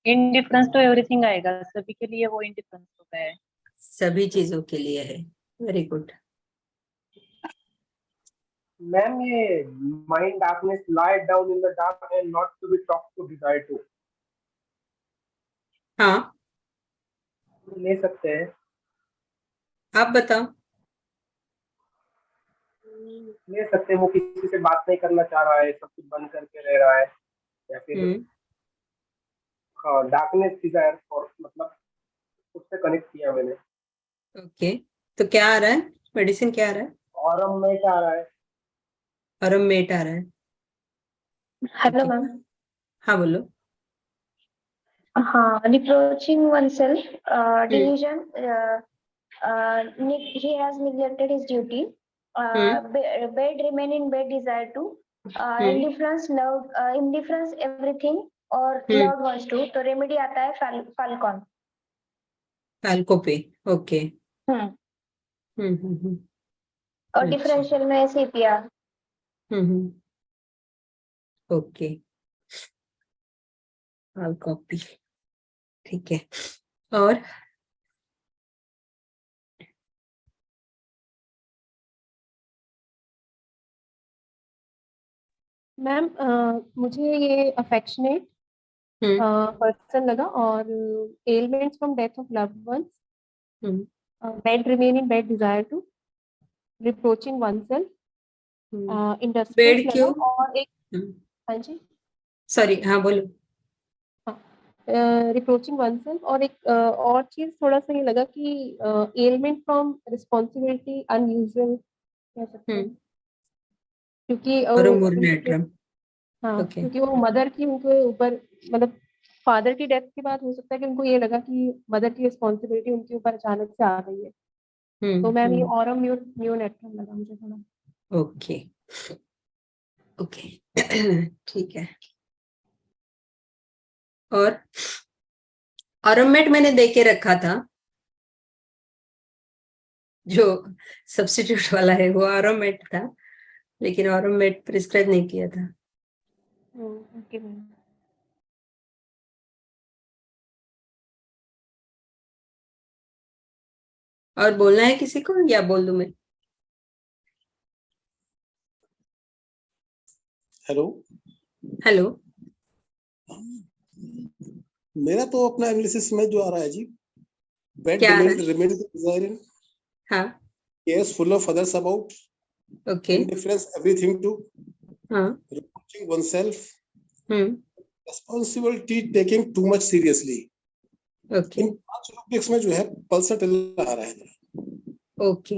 इंडिफरेंस टू एवरीथिंग आएगा, सभी के लिए वो इंडिफरेंस होता है, सभी चीजों के लिए है। Very good. मैम ये mind darkness, lie down in the dark and not to be talked to, desire to, हाँ, ले सकते हैं। आप बताओ। ले सकते हैं, वो किसी से बात नहीं करना चाह रहा है, सब कुछ बंद करके रह रहा है, या फिर डार्कनेस डिजायर फॉर, मतलब कुछ उससे कनेक्ट किया मैंने। ओके, तो क्या आ रहा है? मेडिसिन क्या आ रहा है? ऑरमेट आ रहा है। ऑरमेट आ रहा है। Hello Okay. मैम। हाँ बोलो। हाँ, reproaching oneself, delusion, he has neglected his duty, bed remain in bed, desire to, indifference, love, indifference everything, और loved ones to, तो रेमेडी आता है फाल्कॉन। फाल्को पे, ओके। और डिफरेंशियल में सीपिया। ओके, कॉपी, ठीक है। और मैम मुझे ये अफेक्शनेट पर्सन लगा, और elements from death of loved ones, bed remain in bed, desire to, reproaching oneself, industrious bed लगा, क्यों? और एक हाँ जी सॉरी, हाँ बोलो। रिप्रोचिंग वनसेल्फ, और एक और चीज थोड़ा सा ये लगा कि एलिमेंट फ्रॉम रिस्पॉन्सिबिलिटी अनयूजुअल कह सकते हैं, क्योंकि हाँ Okay. क्योंकि वो मदर की उनके ऊपर, मतलब फादर की डेथ के बाद हो सकता है कि उनको ये लगा कि मदर की रिस्पॉन्सिबिलिटी उनके ऊपर अचानक से आ गई है। तो मैम ये ऑरम म्यूनेट्रम लगा मुझे थोड़ा। ओके ओके ठीक है। और ऑरमेट मैंने दे के रखा था, जो सब्स्टिट्यूट वाला है वो ऑरमेट था, लेकिन ऑरमेट प्रिस्क्राइब नहीं किया था। Okay ma'am. और बोलना है किसी को या बोल दूं मैं? हेलो हेलो, मेरा तो अपना एनालिसिस में जो आ रहा है जी, बेड क्या रिमेन डिजायरिंग, हाँ cares full of others about, okay, indifference everything to, हाँ reproaching oneself, responsibility taking too much seriously. Okay in 5 rubrics में जो है पल्सर आ रहा है। ओके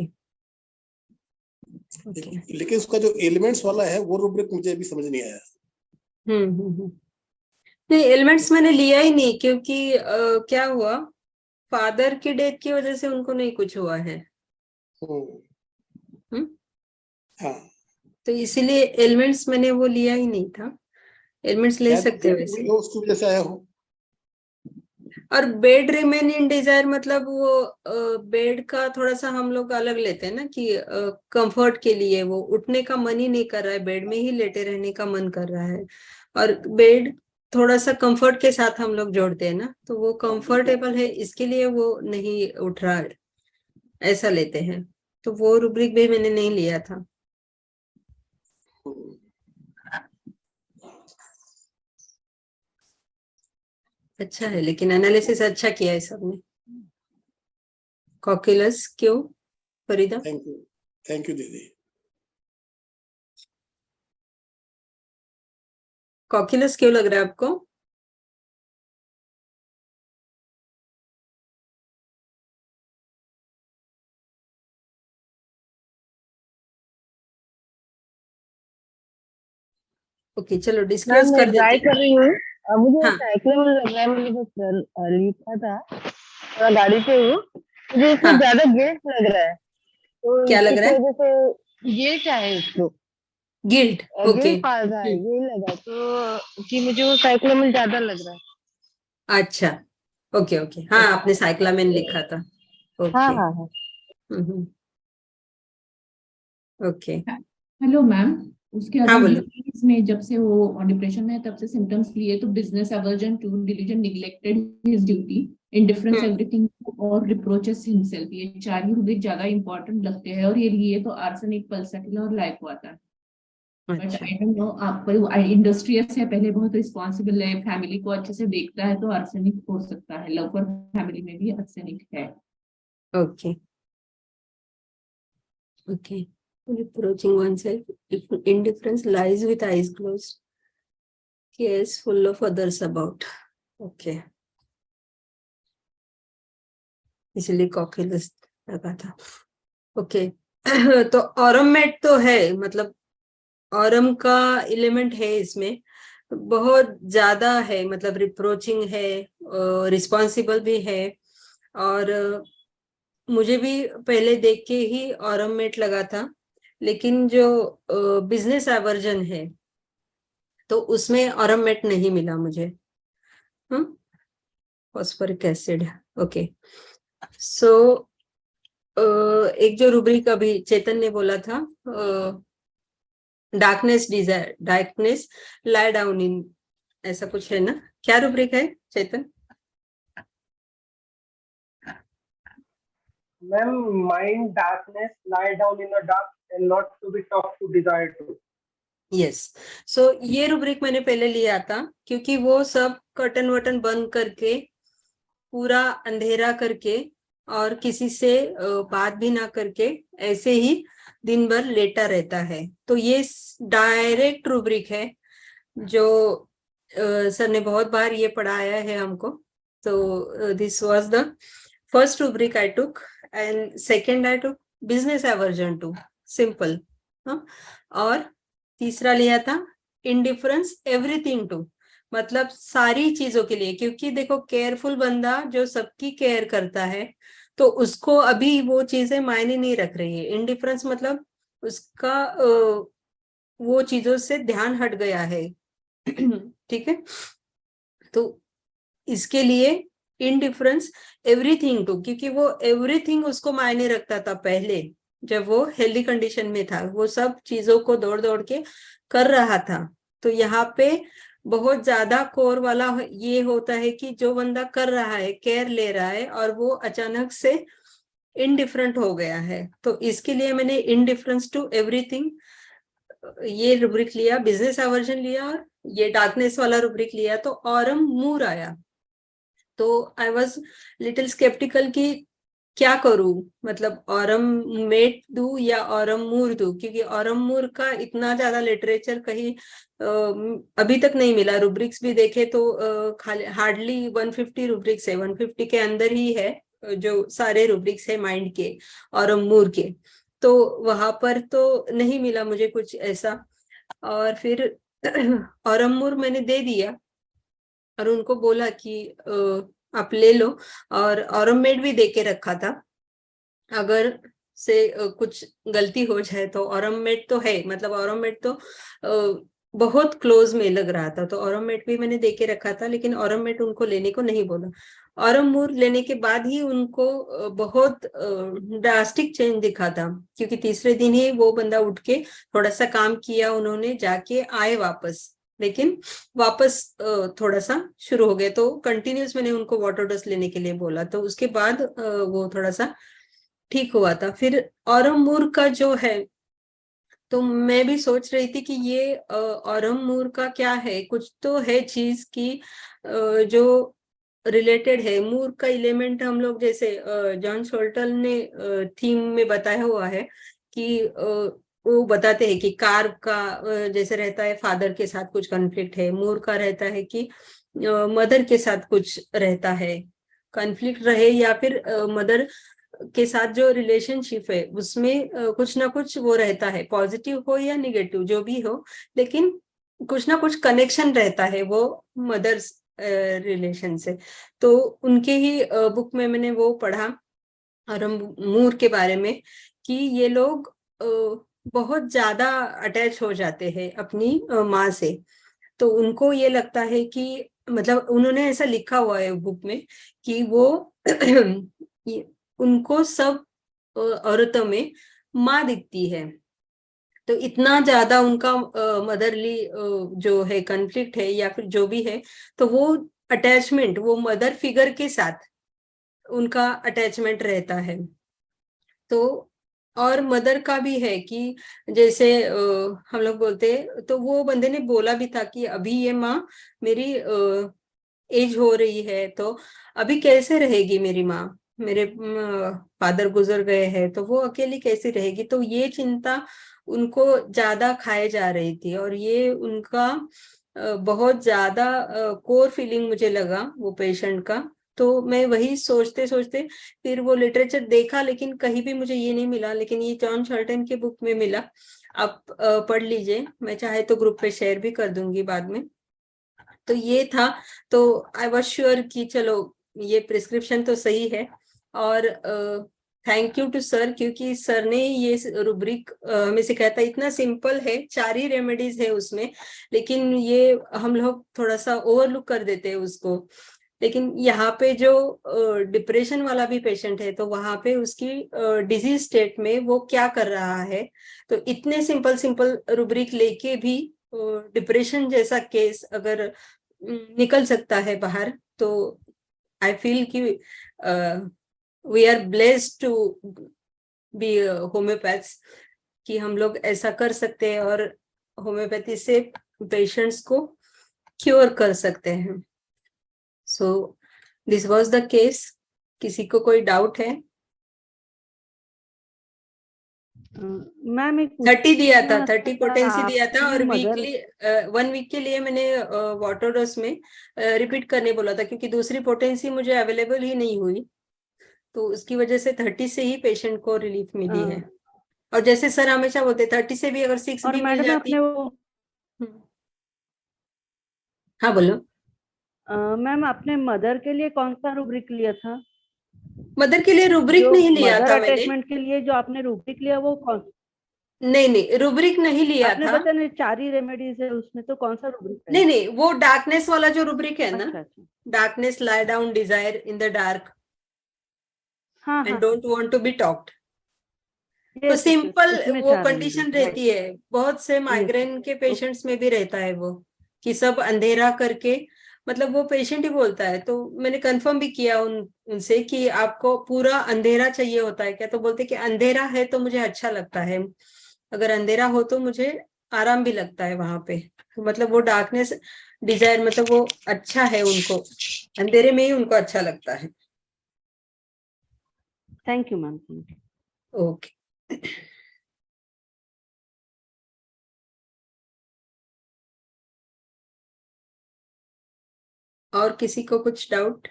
लेकिन उसका जो एलिमेंट्स वाला है वो रुब्रिक मुझे अभी समझ नहीं आया। नहीं, एलिमेंट्स मैंने लिया ही नहीं, क्योंकि क्या हुआ, फादर की डेथ की वजह से उनको नहीं कुछ हुआ है। हाँ, तो इसीलिए एलिमेंट्स मैंने वो लिया ही नहीं था। एलिमेंट्स ले सकते हैं वैसे। उसकी वजह से आया हो। और बेड रिमेन इन डिजायर मतलब वो बेड का थोड़ा सा हम लोग अलग लेते हैं ना, कि कंफर्ट के लिए वो उठने का मन ही नहीं कर रहा है, बेड में ही लेटे रहने का मन कर रहा है, और बेड थोड़ा सा कंफर्ट के साथ हम लोग जोड़ते हैं ना, तो वो कंफर्टेबल है इसके लिए वो नहीं उठ रहा है, ऐसा लेते हैं। तो वो रूब्रिक भी मैंने नहीं लिया था। अच्छा है, लेकिन एनालिसिस अच्छा किया है सबने। कॉक्यूलस क्यों फरीदा? थैंक यू दीदी। कॉक्यूलस क्यों लग रहा है आपको? ओके चलो डिस्क्लोज कर ट्राई देते कर रही हूँ। मुझे हाँ साइकिल में लग रहा है, मुझे बस लिखा था थोड़ा गाड़ी पे हूँ, मुझे इसमें ज्यादा गिल्ट लग रहा है। तो क्या लग रहा है? वजह से गिल्ट है इसको, गिल्ट, ओके गिल्ट पाल रहा है, यही लगा तो कि मुझे वो साइक्लोमेन ज्यादा लग रहा है। अच्छा ओके ओके, हाँ आपने साइक्लामेन लिखा था, ओके हाँ। ओके। हेलो मैम, उसके हाँ अगर बोलो। डिप्रेशन में जब से वो डिप्रेशन में है तब से सिम्टम्स लिए, तो business aversion to, delusion, neglected his duty, indifference everything, और रिप्रोचेस हिमसेल्फ, ये 4 ही रुब्रिक ज्यादा इंपॉर्टेंट लगते हैं, और ये लिए तो आर्सेनिक, पल्साटिला और लाइको आता है। बट आई डोंट नो, आपको इंडस्ट्रियस है, पहले बहुत रिस्पॉन्सिबल है, फैमिली को अच्छे से देखता है, तो आर्सेनिक हो सकता है, लवर फैमिली में भी आर्सेनिक है। Okay okay, reproaching oneself, if indifference lies with eyes closed, cares full of others about, okay इसलिए कॉक्यूलस लगा था। ओके तो ऑरममेट तो है, मतलब ऑरम का एलिमेंट है इसमें, बहुत ज्यादा है, मतलब रिप्रोचिंग है, रिस्पॉन्सिबल भी है। और मुझे भी पहले देख के ही ऑरममेट लगा था, लेकिन जो बिजनेस एवर्जन है तो उसमें ऑरममेट नहीं मिला मुझे। Phosphoric acid, okay. सो एक जो रूब्रिक अभी चेतन ने बोला था, darkness desire, darkness lie down in, ऐसा कुछ है ना? क्या रूब्रिक है Chetan? Ma'am, mind darkness lie down in the dark and not to be talk to desire to. Yes, so ये रूब्रिक मैंने पहले लिया था, क्योंकि वो सब कर्टन वर्टन बंद करके, पूरा अंधेरा करके और किसी से बात भी ना करके ऐसे ही दिन भर लेटा रहता है। तो ये डायरेक्ट रूब्रिक है जो सर ने बहुत बार ये पढ़ाया है हमको। तो this was the first rubric I took, and second I took business aversion to, simple. और तीसरा लिया था इंडिफरेंस एवरीथिंग टू, मतलब सारी चीजों के लिए, क्योंकि देखो केयरफुल बंदा जो सबकी केयर करता है तो उसको अभी वो चीजें मायने नहीं रख रही है। इंडिफरेंस मतलब उसका वो चीजों से ध्यान हट गया है। ठीक है, तो इसके लिए इंडिफरेंस एवरीथिंग टू, क्योंकि वो एवरीथिंग उसको मायने रखता था पहले जब वो हेल्दी कंडीशन में था, वो सब चीजों को दौड़ दौड़ के कर रहा था। तो यहाँ पे बहुत ज्यादा कोर वाला ये होता है कि जो बंदा कर रहा है, केयर ले रहा है, और वो अचानक से इनडिफरेंट हो गया है। तो इसके लिए मैंने इनडिफरेंस टू एवरीथिंग ये रूब्रिक लिया, बिजनेस एवर्जन लिया, और ये डार्कनेस वाला रूब्रिक लिया। तो ऑरम मूर आया, तो आई वॉज लिटिल स्केप्टिकल कि क्या करूं, मतलब ऑरम मेट दूं या ऑरम मूर दूं, क्योंकि ऑरम मूर का इतना ज्यादा लिटरेचर कहीं अभी तक नहीं मिला। रूब्रिक्स भी देखे तो खाली हार्डली 150 रूब्रिक्स है, 150 के अंदर ही है जो सारे रूब्रिक्स है माइंड के ऑरम मूर के, तो वहां पर तो नहीं मिला मुझे कुछ ऐसा। और फिर ऑरम मूर मैंने दे दिया और उनको बोला कि आप ले लो, और ऑरममेट भी दे के रखा था, अगर से कुछ गलती हो जाए तो। ऑरममेट तो है, मतलब ऑरममेट तो बहुत क्लोज में लग रहा था, तो ऑरममेट भी मैंने दे के रखा था, लेकिन ऑरममेट उनको लेने को नहीं बोला। ऑरम मूर लेने के बाद ही उनको बहुत ड्रास्टिक चेंज दिखा था, क्योंकि तीसरे दिन ही वो बंदा उठ के थोड़ा सा काम किया, उन्होंने जाके आए वापस, लेकिन वापस थोड़ा सा शुरू हो गया। तो कंटिन्यूस मैंने उनको वाटर डोज लेने के लिए बोला, तो उसके बाद वो थोड़ा सा ठीक हुआ था। फिर ऑरम मूर का जो है, तो मैं भी सोच रही थी कि ये ऑरम मूर का क्या है, कुछ तो है चीज की जो रिलेटेड है। मूर का एलिमेंट हम लोग जैसे जॉन शोल्टल ने थीम में बताया हुआ है कि वो बताते हैं कि कार का जैसे रहता है फादर के साथ कुछ कॉन्फ्लिक्ट है, मूर का रहता है कि मदर के साथ कुछ रहता है कॉन्फ्लिक्ट रहे, या फिर मदर के साथ जो रिलेशनशिप है उसमें कुछ ना कुछ वो रहता है, पॉजिटिव हो या निगेटिव जो भी हो, लेकिन कुछ ना कुछ कनेक्शन रहता है वो मदर्स रिलेशन से। तो उनके ही बुक में मैंने वो पढ़ा और मूर के बारे में कि ये लोग बहुत ज्यादा अटैच हो जाते हैं अपनी माँ से। तो उनको ये लगता है कि, मतलब उन्होंने ऐसा लिखा हुआ है बुक में कि वो उनको सब औरतों में माँ दिखती है। तो इतना ज्यादा उनका मदरली जो है कॉन्फ्लिक्ट है या फिर जो भी है, तो वो अटैचमेंट वो मदर फिगर के साथ उनका अटैचमेंट रहता है। तो और मदर का भी है कि जैसे हम लोग बोलते, तो वो बंदे ने बोला भी था कि अभी ये माँ मेरी एज हो रही है, तो अभी कैसे रहेगी मेरी माँ, मेरे फादर गुजर गए हैं तो वो अकेली कैसे रहेगी। तो ये चिंता उनको ज्यादा खाए जा रही थी, और ये उनका बहुत ज्यादा कोर फीलिंग मुझे लगा वो पेशेंट का। तो मैं वही सोचते सोचते फिर वो लिटरेचर देखा, लेकिन कहीं भी मुझे ये नहीं मिला, लेकिन ये जॉन शर्टन के बुक में मिला। आप पढ़ लीजिए, मैं चाहे तो ग्रुप पे शेयर भी कर दूंगी बाद में। तो ये था, तो आई वॉज श्योर कि चलो ये प्रिस्क्रिप्शन तो सही है। और थैंक यू टू सर, क्योंकि सर ने ये रूब्रिक हमें सिखाया था। इतना सिंपल है, 4 ही रेमेडीज है उसमें, लेकिन ये हम लोग थोड़ा सा ओवरलुक कर देते हैं उसको। लेकिन यहाँ पे जो डिप्रेशन वाला भी पेशेंट है, तो वहां पे उसकी डिजीज स्टेट में वो क्या कर रहा है, तो इतने सिंपल सिंपल रूब्रिक लेके भी डिप्रेशन जैसा केस अगर निकल सकता है बाहर, तो आई फील कि we are blessed to be homoeopaths, कि हम लोग ऐसा कर सकते हैं और होम्योपैथी से पेशेंट्स को क्योर कर सकते हैं। So this was the case. किसी को कोई डाउट है? मैम 30 दिया था, 30 पोटेंसी दिया था, और वीकली 1 वीक के लिए मैंने वाटर डोज में रिपीट करने बोला था, क्योंकि दूसरी पोटेंसी मुझे अवेलेबल ही नहीं हुई, तो उसकी वजह से 30 से ही पेशेंट को रिलीफ मिली है। और जैसे सर हमेशा बोलते 30 से भी अगर 6 भी मिल जाती। हाँ बोलो। मैम आपने मदर के लिए कौन सा रूब्रिक लिया था? मदर के लिए रूब्रिक नहीं लिया था मैंने। अटैचमेंट के लिए जो आपने रूब्रिक लिया वो कौन? नहीं रूब्रिक नहीं लिया आपने था। बताया नहीं 4 ही रेमेडीज है उसमें, तो कौन सा रूब्रिक है? नहीं वो डार्कनेस वाला जो रूब्रिक है ना, अच्छा। Darkness, lie down, desire in the dark, हाँ, and don't want to be talked. तो Yes, सिंपल उसमें वो 4 कंडीशन remedies, रहती है, बहुत से माइग्रेन के पेशेंट्स में भी रहता है वो, कि सब अंधेरा करके, मतलब वो पेशेंट ही बोलता है। तो मैंने कंफर्म भी किया उनसे कि आपको पूरा अंधेरा चाहिए होता है क्या, तो बोलते कि अंधेरा है तो मुझे अच्छा लगता है, अगर अंधेरा हो तो मुझे आराम भी लगता है वहां पे। मतलब वो डार्कनेस डिजायर, मतलब वो अच्छा है उनको, अंधेरे में ही उनको अच्छा लगता है। Thank you ma'am. ओके। और किसी को कुछ डाउट?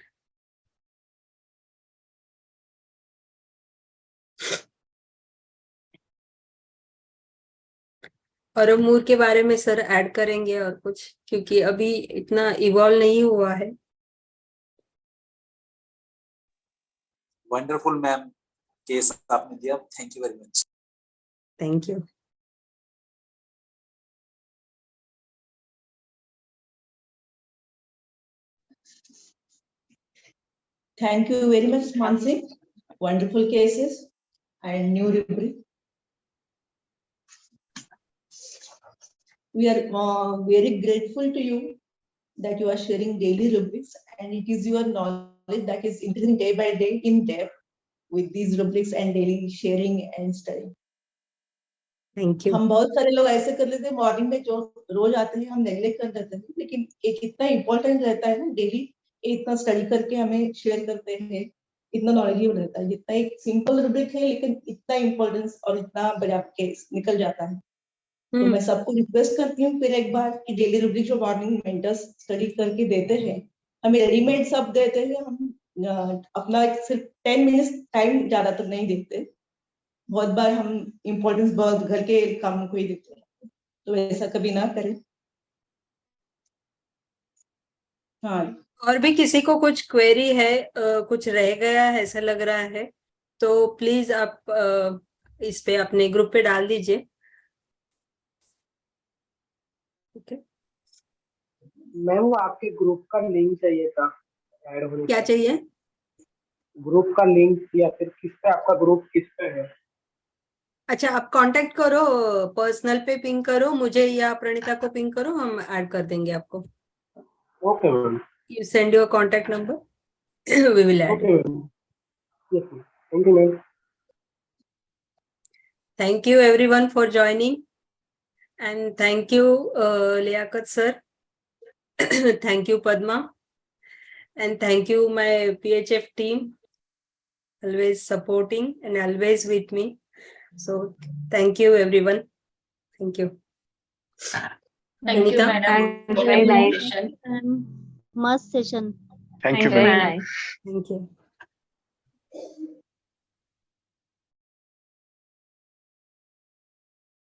और मूर के बारे में सर ऐड करेंगे और कुछ, क्योंकि अभी इतना इवॉल्व नहीं हुआ है। वंडरफुल मैम, केस आपने दिया, thank you very much. Thank you. Thank you very much, Mansi. Wonderful cases and new rubric. We are very grateful to you that you are sharing daily rubrics, and it is your knowledge that is increasing day by day in depth with these rubrics and daily sharing and studying. Thank you. हम बहुत सारे लोग ऐसे कर लेते हैं, morning में जो रोज आते हैं हम नेग्लेक्ट कर देते हैं, लेकिन एक इतना इम्पोर्टेंट रहता है ना, डेली इतना स्टडी करके हमें शेयर करते हैं, इतना नॉलेजेबल रहता है। जितना एक सिंपल रूब्रिक है, लेकिन इतना इम्पोर्टेंस और इतना बड़ा केस निकल जाता है। तो मैं सबको रिक्वेस्ट करती हूँ फिर एक बार कि डेली रूब्रिक जो मॉर्निंग मेंटर्स स्टडी करके देते हैं, हमें रेडीमेड सब देते हैं, हम अपना सिर्फ 10 मिनट्स टाइम ज्यादातर नहीं देते, बहुत बार हम इम्पोर्टेंस बहुत घर के काम को ही देते हैं, तो ऐसा कभी ना करें। हाँ, और भी किसी को कुछ क्वेरी है, कुछ रह गया है ऐसा लग रहा है, तो प्लीज आप इस पे अपने ग्रुप पे डाल दीजिए। ओके मैम, वो आपके ग्रुप का लिंक चाहिए था ऐड होने। क्या चाहिए? ग्रुप का लिंक, या फिर किस पे आपका ग्रुप किस पे है? अच्छा, आप कांटेक्ट करो, पर्सनल पे पिंग करो मुझे या प्रणीता को पिंग करो, हम ऐड कर देंगे आपको। Okay ma'am. You send your contact number, we will add. Okay, ma'am. Yes, ma'am. Thank you, ma'am. Thank you everyone for joining, and thank you Liaquat sir, thank you Padma, and thank you my PHF team, always supporting and always with me. So thank you everyone. Thank you. Thank you, madam. Very nice. Must session. Thank you, Very ma'am. nice. Thank you.